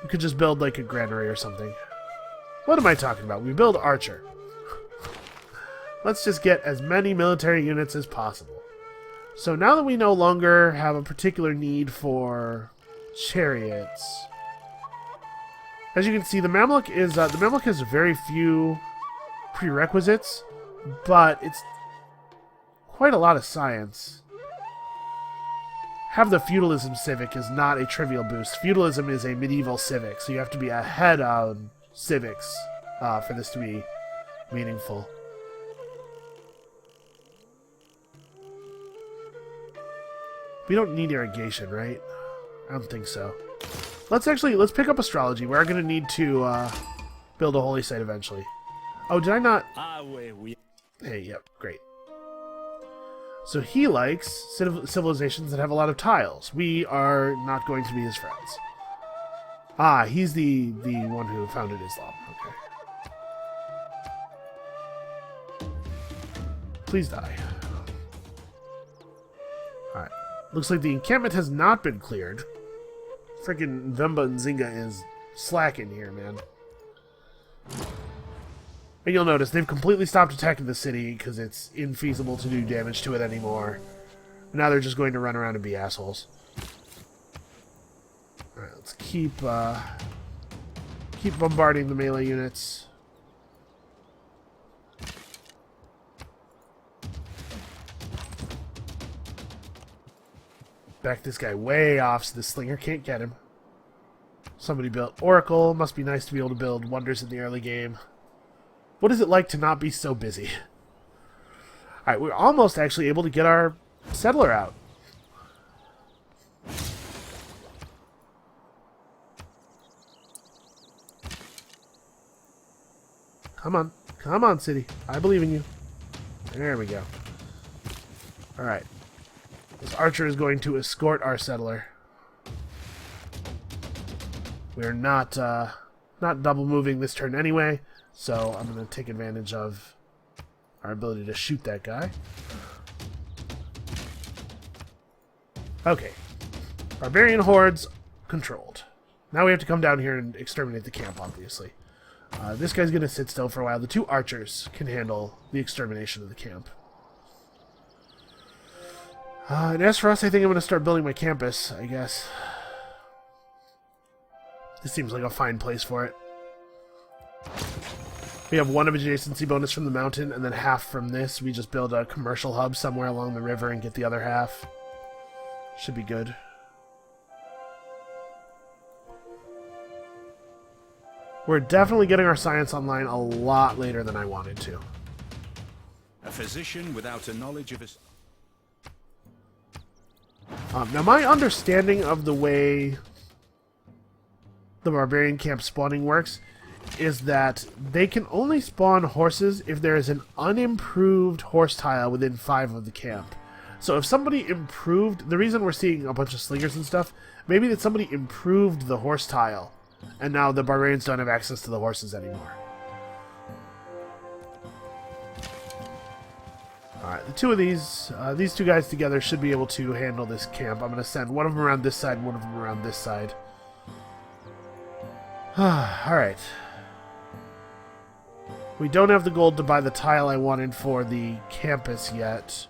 We could just build like a granary or something. What am I talking about? We build archer. Let's just get as many military units as possible. So now that we no longer have a particular need for chariots, as you can see, the Mamluk has very few prerequisites, but it's quite a lot of science. Have the feudalism civic is not a trivial boost. Feudalism is a medieval civic, so you have to be ahead of civics for this to be meaningful. We don't need irrigation, right? I don't think so. Let's pick up astrology. We're going to need to build a holy site eventually. Oh, did I not? Hey, yep, great. So he likes civilizations that have a lot of tiles. We are not going to be his friends. Ah, he's the one who founded Islam. Okay. Please die. Alright. Looks like the encampment has not been cleared. Freaking Vemba and Zinga is slacking here, man. And you'll notice they've completely stopped attacking the city because it's infeasible to do damage to it anymore. Now they're just going to run around and be assholes. Alright, let's keep bombarding the melee units. Back this guy way off so the slinger can't get him. Somebody built Oracle. Must be nice to be able to build wonders in the early game. What is it like to not be so busy? Alright, we're almost actually able to get our settler out. Come on. Come on, city. I believe in you. There we go. Alright. This archer is going to escort our settler. We're not double moving this turn anyway. So I'm going to take advantage of our ability to shoot that guy. Okay. Barbarian hordes controlled. Now we have to come down here and exterminate the camp, obviously. This guy's going to sit still for a while. The two archers can handle the extermination of the camp. And as for us, I think I'm going to start building my campus, I guess. This seems like a fine place for it. We have one of adjacency bonus from the mountain, and then half from this. We just build a commercial hub somewhere along the river and get the other half. Should be good. We're definitely getting our science online a lot later than I wanted to. A physician without a knowledge of his... Now, my understanding of the way the Barbarian camp spawning works is that they can only spawn horses if there is an unimproved horse tile within 5 of the camp. So if somebody improved... The reason we're seeing a bunch of slingers and stuff, maybe that somebody improved the horse tile, and now the Barbarians don't have access to the horses anymore. Alright, the two of these two guys together should be able to handle this camp. I'm going to send one of them around this side and one of them around this side. Alright. We don't have the gold to buy the tile I wanted for the campus yet.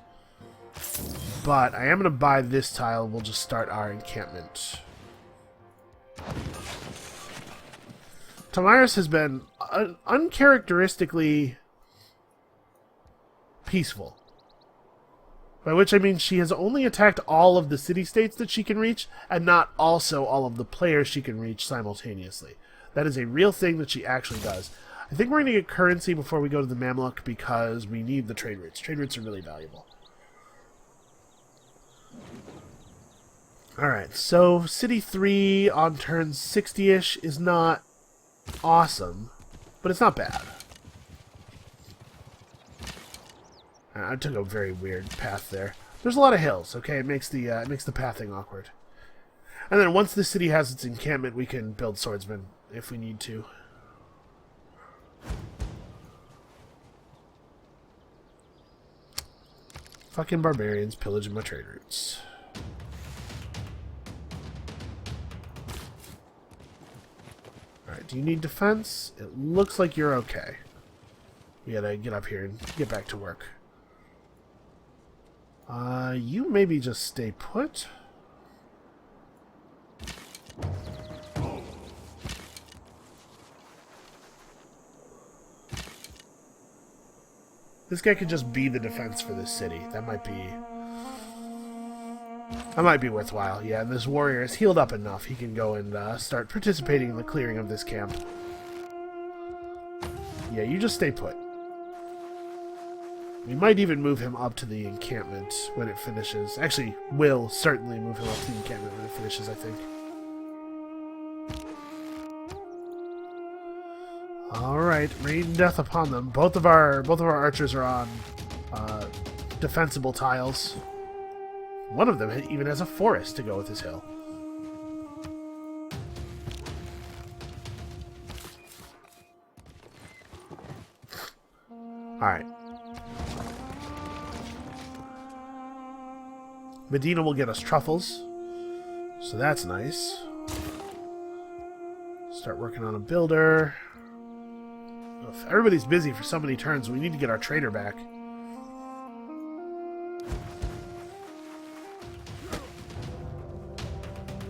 But I am going to buy this tile. We'll just start our encampment. Tamiris has been uncharacteristically peaceful. By which I mean she has only attacked all of the city-states that she can reach, and not also all of the players she can reach simultaneously. That is a real thing that she actually does. I think we're going to get currency before we go to the Mamluk because we need the trade routes. Trade routes are really valuable. Alright, so City 3 on turn 60-ish is not awesome, but it's not bad. I took a very weird path there. There's a lot of hills, okay? It makes the pathing awkward. And then once the city has its encampment, we can build swordsmen if we need to. Fucking barbarians pillaging my trade routes. Alright, do you need defense? It looks like you're okay. We gotta get up here and get back to work. You maybe just stay put? This guy could just be the defense for this city. That might be worthwhile. Yeah, and this warrior is healed up enough. He can go and start participating in the clearing of this camp. Yeah, you just stay put. We might even move him up to the encampment when it finishes. Actually, will certainly move him up to the encampment when it finishes, I think. Alright, rain death upon them. Both of our archers are on defensible tiles. One of them even has a forest to go with his hill. Alright. Medina will get us truffles, so that's nice. Start working on a builder. If everybody's busy for so many turns, we need to get our trader back.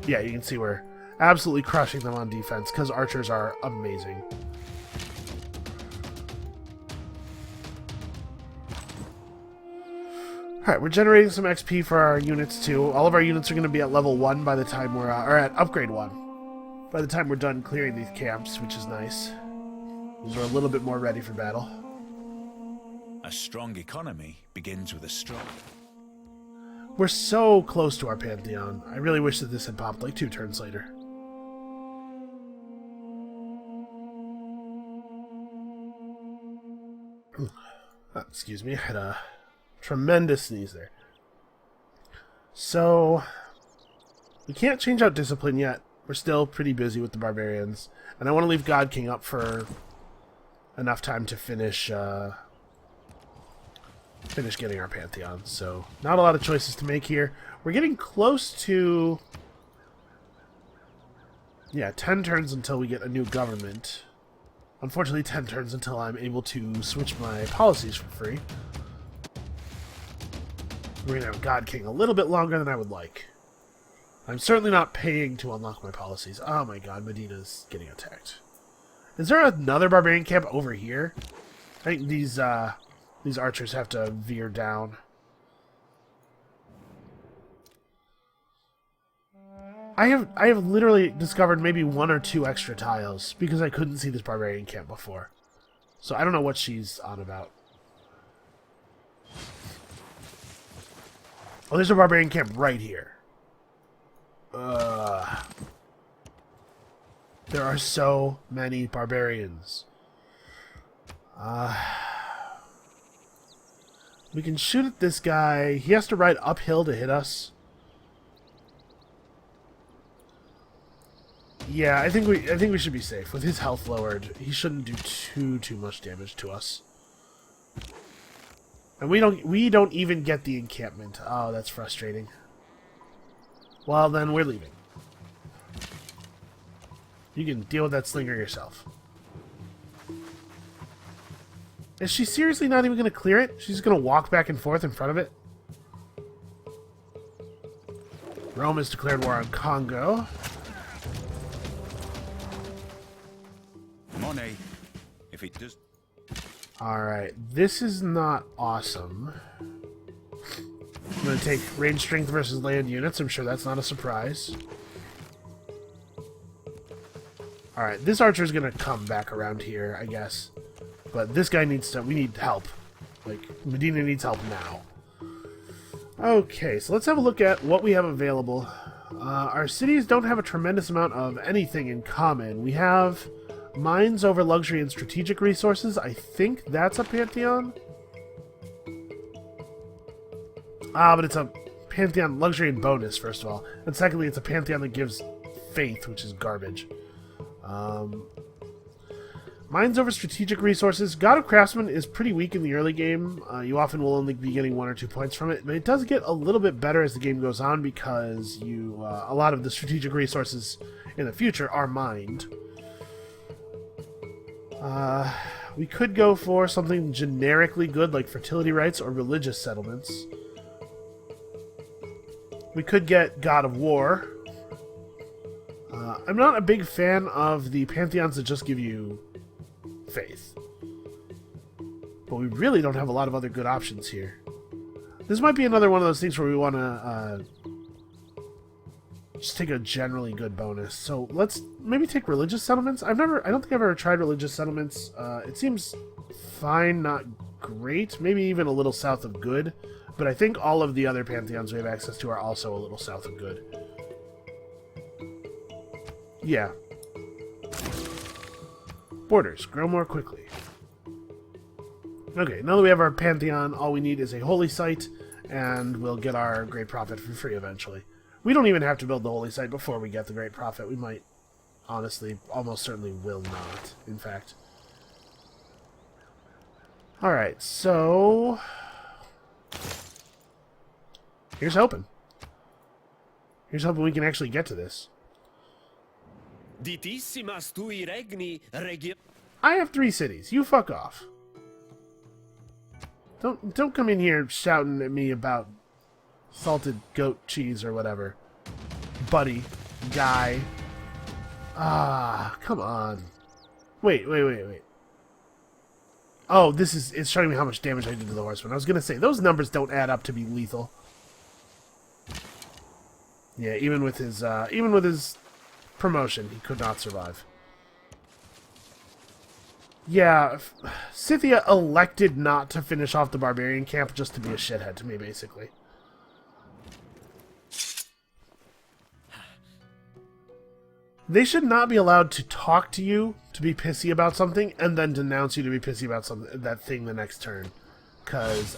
Yeah, you can see we're absolutely crushing them on defense because archers are amazing. Alright, we're generating some XP for our units too. All of our units are going to be at level 1 by the time we're... or at upgrade 1. By the time we're done clearing these camps, which is nice. These are a little bit more ready for battle. A strong economy begins with a strong... We're so close to our Pantheon. I really wish that this had popped like 2 turns later. Excuse me, I had a tremendous sneeze there. So, we can't change out discipline yet. We're still pretty busy with the barbarians. And I want to leave God King up for enough time to finish getting our Pantheon. So, not a lot of choices to make here. We're getting close to... yeah, 10 turns until we get a new government. Unfortunately, 10 turns until I'm able to switch my policies for free. We're going to have God King a little bit longer than I would like. I'm certainly not paying to unlock my policies. Oh my god, Medina's getting attacked. Is there another barbarian camp over here? I think these archers have to veer down. I have literally discovered maybe 1 or 2 extra tiles because I couldn't see this barbarian camp before. So I don't know what she's on about. Oh, there's a barbarian camp right here. There are so many barbarians. We can shoot at this guy. He has to ride uphill to hit us. Yeah, I think we should be safe. With his health lowered, he shouldn't do too much damage to us. And we don't even get the encampment. Oh, that's frustrating. Well, then we're leaving. You can deal with that slinger yourself. Is she seriously not even going to clear it? She's going to walk back and forth in front of it? Rome has declared war on Congo. Monet, if it does... Alright, this is not awesome. I'm going to take range strength versus land units. I'm sure that's not a surprise. Alright, this archer is going to come back around here, I guess. But this guy needs to... We need help. Like, Medina needs help now. Okay, so let's have a look at what we have available. Our cities don't have a tremendous amount of anything in common. We have mines over luxury and strategic resources. I think that's a pantheon. But it's a pantheon luxury and bonus, first of all. And secondly, it's a pantheon that gives faith, which is garbage. Mines over strategic resources. God of Craftsmen is pretty weak in the early game. You often will only be getting 1 or 2 points from it, but it does get a little bit better as the game goes on because a lot of the strategic resources in the future are mined. We could go for something generically good like fertility rights or religious settlements. We could get God of War. I'm not a big fan of the pantheons that just give you faith. But we really don't have a lot of other good options here. This might be another one of those things where we want to just take a generally good bonus. So let's maybe take religious settlements. I don't think I've ever tried religious settlements. It seems fine, not great. Maybe even a little south of good. But I think all of the other pantheons we have access to are also a little south of good. Yeah. Borders, grow more quickly. Okay, now that we have our pantheon, all we need is a holy site, and we'll get our great prophet for free eventually. We don't even have to build the holy site before we get the great prophet. We might, honestly, almost certainly will not, in fact. Alright, so... Here's hoping. Here's hoping we can actually get to this. I have 3 cities. You fuck off. Don't come in here shouting at me about salted goat cheese or whatever. Buddy. Guy. Ah, come on. Wait. Oh, it's showing me how much damage I did to the horseman. I was gonna say, those numbers don't add up to be lethal. Yeah, even with his promotion, he could not survive. Yeah, Scythia elected not to finish off the Barbarian camp just to be a shithead to me, basically. They should not be allowed to talk to you to be pissy about something and then denounce you to be pissy about that thing the next turn. Because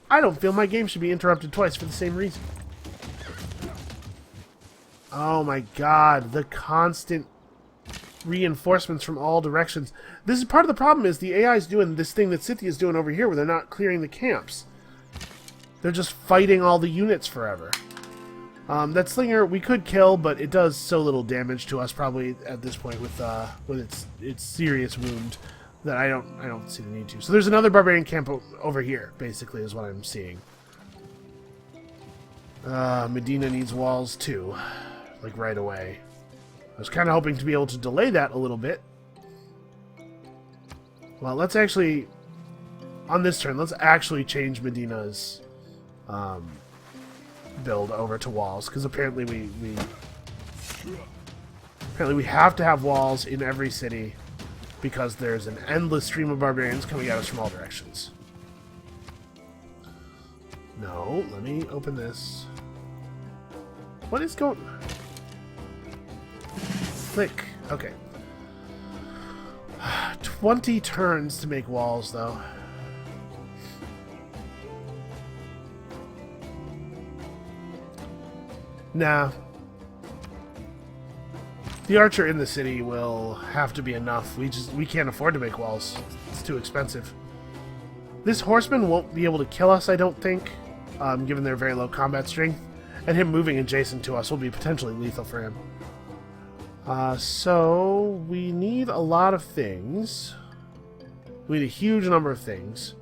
I don't feel my game should be interrupted twice for the same reason. Oh my god, the constant reinforcements from all directions. This is part of the problem, is the AI is doing this thing that Scythia is doing over here where they're not clearing the camps. They're just fighting all the units forever. That slinger we could kill, but it does so little damage to us probably at this point with its serious wound that I don't see the need to. So there's another barbarian camp over here, basically, is what I'm seeing. Medina needs walls too. Like right away. I was kind of hoping to be able to delay that a little bit. Well, let's actually, on this turn, let's actually change Medina's build over to walls, because apparently we have to have walls in every city because there's an endless stream of barbarians coming at us from all directions. No, let me open this. What is going... Click. Okay. 20 turns to make walls, though. Nah. The archer in the city will have to be enough. We can't afford to make walls. It's too expensive. This horseman won't be able to kill us, I don't think, given their very low combat strength. And him moving adjacent to us will be potentially lethal for him. So we need a lot of things. We need a huge number of things.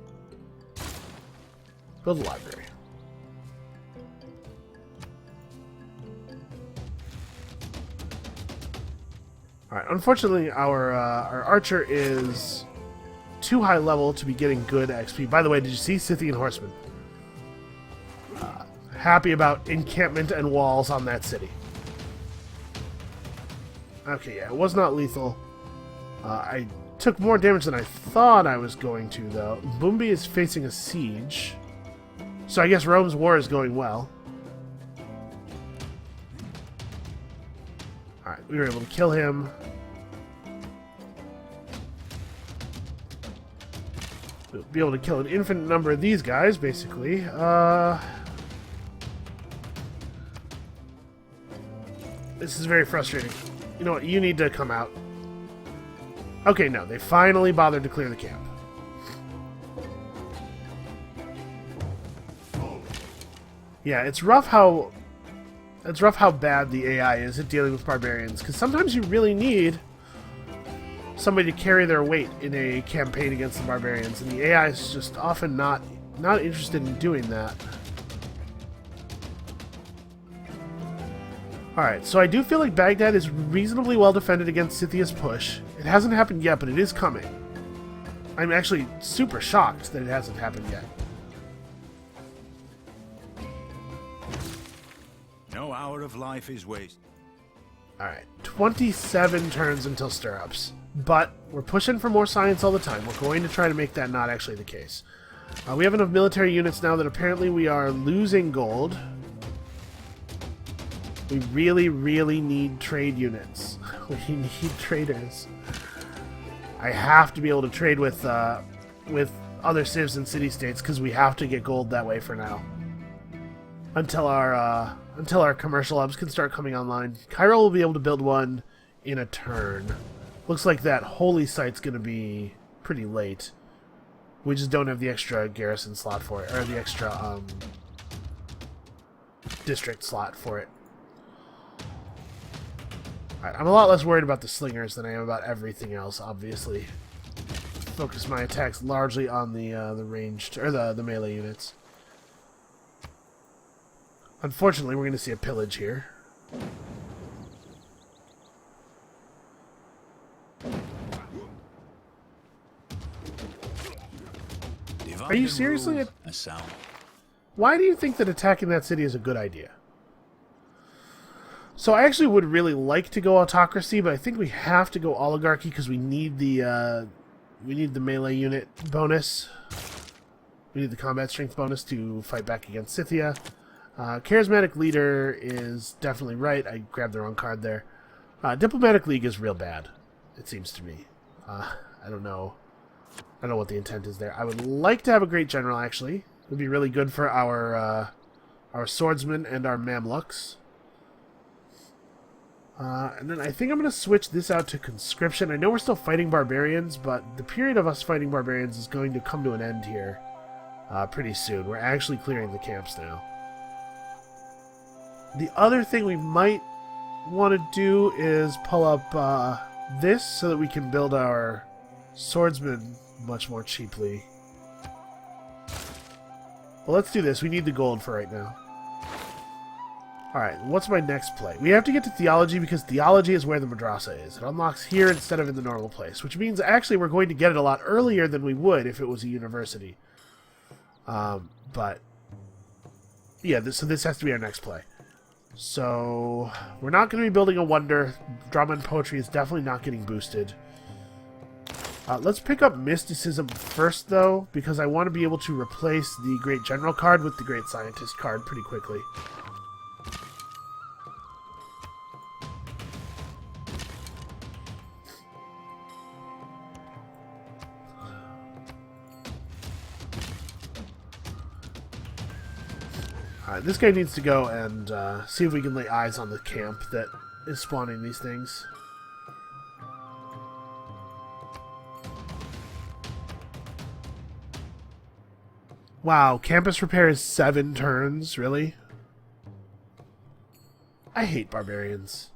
Build a library. Alright, unfortunately our archer is too high level to be getting good XP. By the way, did you see Scythian Horseman? Happy about encampment and walls on that city. Okay, yeah, it was not lethal. I took more damage than I thought I was going to, though. Bumbi is facing a siege. So I guess Rome's war is going well. Alright, we were able to kill him. We'll be able to kill an infinite number of these guys, basically. This is very frustrating. You know what? You need to come out. Okay, no. They finally bothered to clear the camp. Yeah, it's rough how bad the AI is at dealing with barbarians, because sometimes you really need somebody to carry their weight in a campaign against the barbarians, and the AI is just often not interested in doing that. Alright, so I do feel like Baghdad is reasonably well defended against Scythia's push. It hasn't happened yet, but it is coming. I'm actually super shocked that it hasn't happened yet. No hour of life is wasted. Alright, 27 turns until stirrups. But we're pushing for more science all the time. We're going to try to make that not actually the case. We have enough military units now that apparently we are losing gold. We really, really need trade units. We need traders. I have to be able to trade with other civs and city-states because we have to get gold that way for now. Until our commercial hubs can start coming online. Cairo will be able to build one in a turn. Looks like that holy site's going to be pretty late. We just don't have the extra garrison slot for it, or the extra district slot for it. Alright, I'm a lot less worried about the slingers than I am about everything else, obviously. Focus my attacks largely on the ranged, or the melee units. Unfortunately, we're going to see a pillage here. Are you seriously? Why do you think that attacking that city is a good idea? So I actually would really like to go autocracy, but I think we have to go oligarchy because we need the melee unit bonus. We need the combat strength bonus to fight back against Scythia. Charismatic leader is definitely right. I grabbed the wrong card there. Diplomatic League is real bad, it seems to me. I don't know. I don't know what the intent is there. I would like to have a great general, actually. It would be really good for our swordsmen and our Mamluks. And then I think I'm going to switch this out to conscription. I know we're still fighting barbarians, but the period of us fighting barbarians is going to come to an end here pretty soon. We're actually clearing the camps now. The other thing we might want to do is pull up this so that we can build our swordsmen much more cheaply. Well, let's do this. We need the gold for right now. Alright, what's my next play? We have to get to theology because theology is where the madrasa is. It unlocks here instead of in the normal place, which means actually we're going to get it a lot earlier than we would if it was a university. But yeah, so this has to be our next play. So we're not going to be building a wonder. Drama and poetry is definitely not getting boosted. Let's pick up mysticism first, though, because I want to be able to replace the Great General card with the Great Scientist card pretty quickly. Alright, this guy needs to go and see if we can lay eyes on the camp that is spawning these things. Wow, campus repair is 7 turns? Really? I hate barbarians.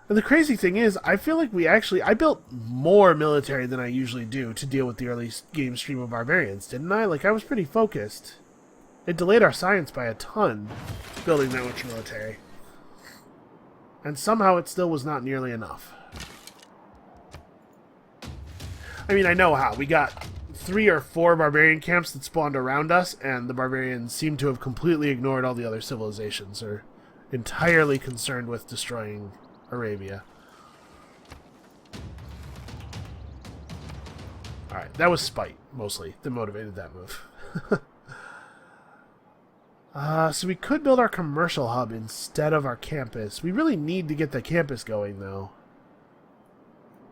And the crazy thing is, I feel like I built more military than I usually do to deal with the early game stream of barbarians, didn't I? Like, I was pretty focused. It delayed our science by a ton, building that much military. And somehow it still was not nearly enough. I mean, I know how. We got 3 or 4 barbarian camps that spawned around us, and the barbarians seem to have completely ignored all the other civilizations, or entirely concerned with destroying Arabia. Alright, that was spite, mostly, that motivated that move. So we could build our commercial hub instead of our campus. We really need to get the campus going, though.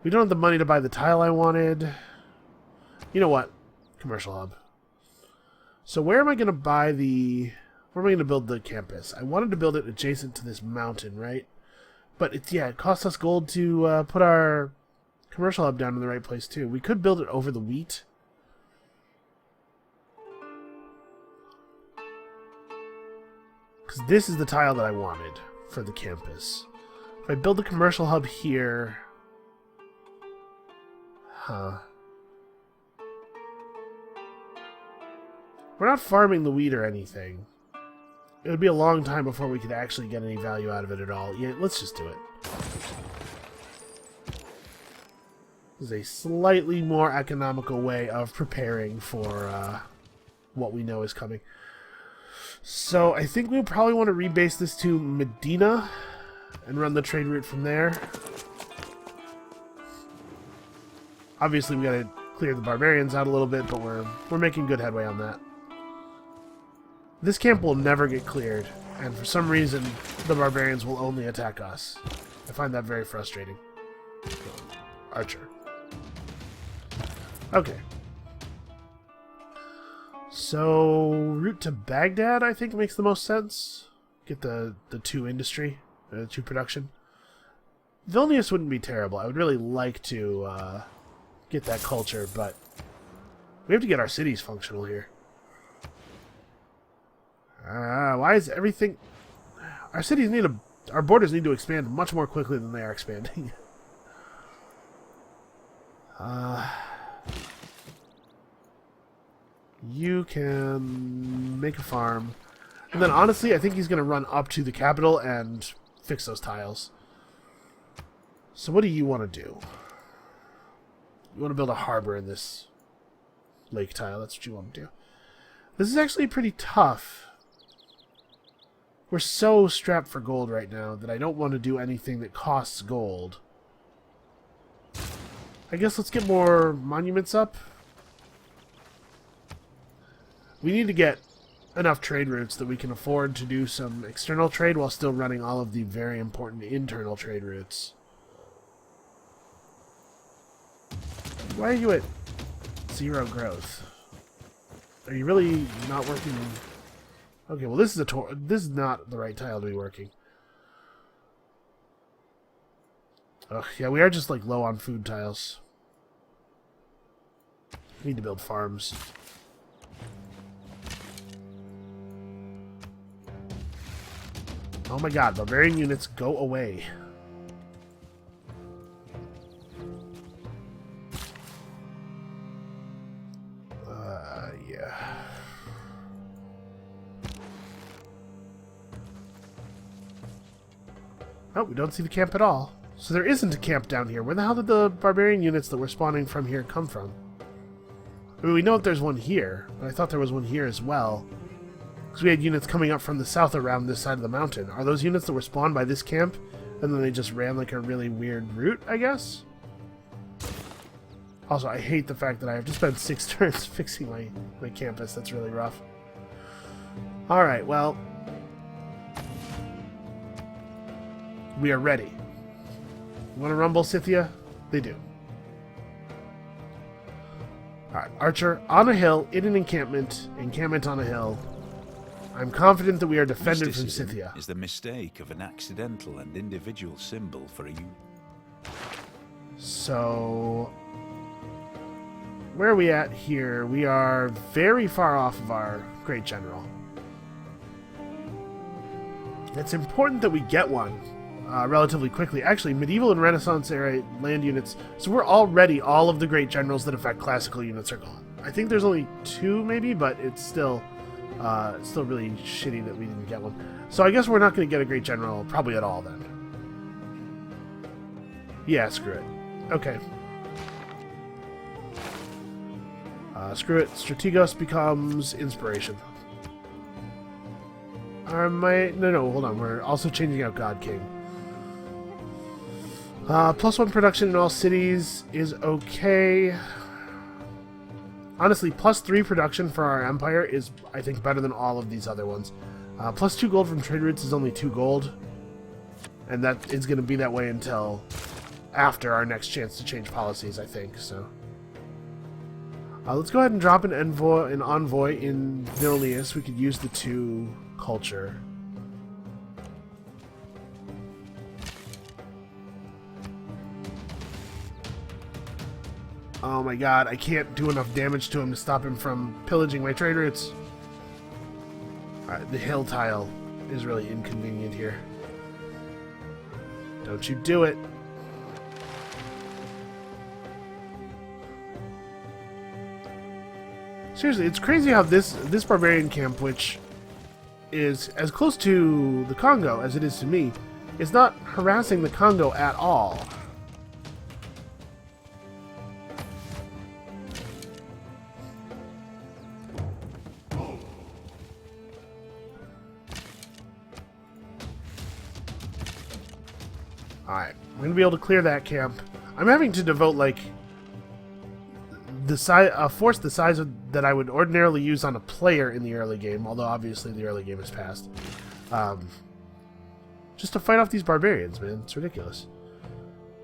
We don't have the money to buy the tile I wanted. You know what? Commercial hub. So where am I going to buy the... Where am I going to build the campus? I wanted to build it adjacent to this mountain, right? But it costs us gold to put our commercial hub down in the right place, too. We could build it over the wheat. Because this is the tile that I wanted for the campus. If I build the commercial hub here... Huh. We're not farming the wheat or anything. It would be a long time before we could actually get any value out of it at all. Yeah, let's just do it. This is a slightly more economical way of preparing for what we know is coming. So I think we'll probably want to rebase this to Medina and run the trade route from there. Obviously we gotta clear the barbarians out a little bit, but we're making good headway on that. This camp will never get cleared, and for some reason, the barbarians will only attack us. I find that very frustrating. Archer. Okay. So, route to Baghdad, I think, makes the most sense. Get the 2 industry, 2 production. Vilnius wouldn't be terrible. I would really like to get that culture, but we have to get our cities functional here. Why is everything... Our cities need to... Our borders need to expand much more quickly than they are expanding. You can make a farm. And then, honestly, I think he's going to run up to the capital and fix those tiles. So what do you want to do? You want to build a harbor in this lake tile. That's what you want to do. This is actually pretty tough. We're so strapped for gold right now that I don't want to do anything that costs gold. I guess let's get more monuments up. We need to get enough trade routes that we can afford to do some external trade while still running all of the very important internal trade routes. Why are you at 0 growth? Are you really not working? Okay, well this is not the right tile to be working. Ugh, yeah, we are just like low on food tiles. We need to build farms. Oh my god, barbarian units, go away. Yeah. Oh, we don't see the camp at all. So there isn't a camp down here. Where the hell did the barbarian units that were spawning from here come from? I mean, we know that there's one here, but I thought there was one here as well. Because we had units coming up from the south around this side of the mountain. Are those units that were spawned by this camp, and then they just ran like a really weird route, I guess? Also, I hate the fact that I have to spend 6 turns fixing my campus. That's really rough. Alright, well... we are ready. You want to rumble, Scythia? They do. Alright, Archer, on a hill, in an encampment on a hill. I'm confident that we are defended from Mysticism Scythia. is the mistake of an accidental and individual symbol for a So, where are we at here? We are very far off of our Great General. It's important that we get one relatively quickly. Actually, medieval and Renaissance era land units. So we're already, all of the Great Generals that affect classical units are gone. I think there's only 2 maybe, but it's still really shitty that we didn't get one. So I guess we're not going to get a Great General probably at all then. Yeah, screw it. Okay. Screw it. Strategos becomes Inspiration. No, hold on. We're also changing out God King. +1 production in all cities is okay. Honestly, +3 production for our empire is, I think, better than all of these other ones. +2 gold from trade routes is only 2 gold. And that is going to be that way until after our next chance to change policies, I think. So, let's go ahead and drop an envoy in Vilnius. We could use the 2 culture. Oh my god, I can't do enough damage to him to stop him from pillaging my trade routes. Alright, the hill tile is really inconvenient here. Don't you do it. Seriously, it's crazy how this barbarian camp, which is as close to the Congo as it is to me, is not harassing the Congo at all. Alright, we're going to be able to clear that camp. I'm having to devote, like, a force the size that I would ordinarily use on a player in the early game, although obviously the early game is past. Just to fight off these barbarians, man. It's ridiculous.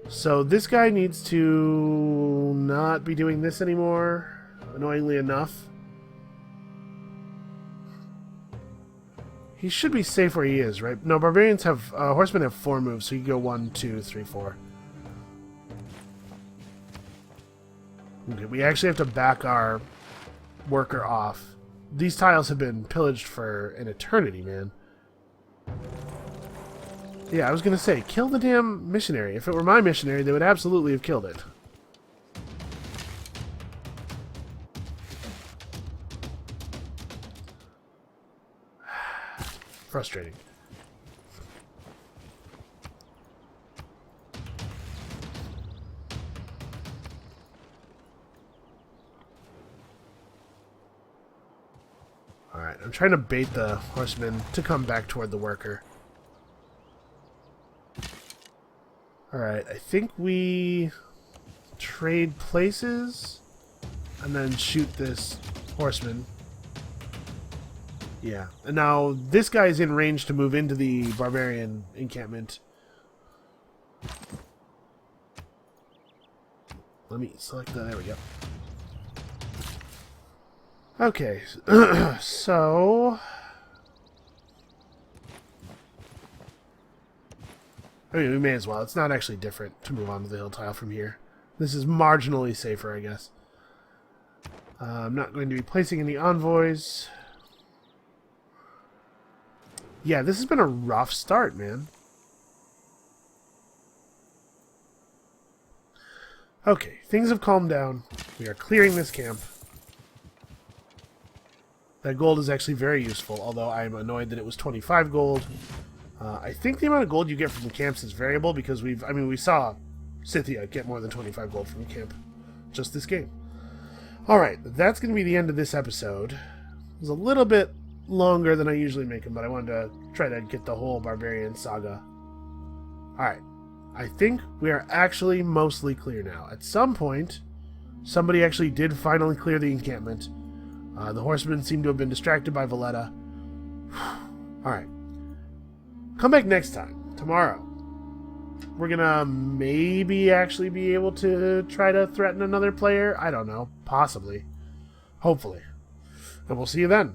So this guy needs to not be doing this anymore, annoyingly enough. He should be safe where he is, right? No, barbarians have... horsemen have 4 moves, so you go 1, 2, 3, 4. Okay, we actually have to back our worker off. These tiles have been pillaged for an eternity, man. Yeah, I was gonna say, kill the damn missionary. If it were my missionary, they would absolutely have killed it. Frustrating. Alright, I'm trying to bait the horsemen to come back toward the worker. Alright, I think we trade places and then shoot this horseman. Yeah, and now this guy is in range to move into the barbarian encampment. Let me select that. There we go. Okay, so... I mean, we may as well. It's not actually different to move on to the hill tile from here. This is marginally safer, I guess. I'm not going to be placing any envoys. Yeah, this has been a rough start, man. Okay, things have calmed down. We are clearing this camp. That gold is actually very useful, although I'm annoyed that it was 25 gold. I think the amount of gold you get from the camps is variable because we saw Scythia get more than 25 gold from the camp just this game. Alright, that's going to be the end of this episode. It was a little bit longer than I usually make them, but I wanted to try to get the whole Barbarian saga. Alright, I think we are actually mostly clear now. At some point, somebody actually did finally clear the encampment. The horsemen seem to have been distracted by Valletta. Alright. Come back next time, tomorrow. We're gonna maybe actually be able to try to threaten another player. I don't know. Possibly. Hopefully. And we'll see you then.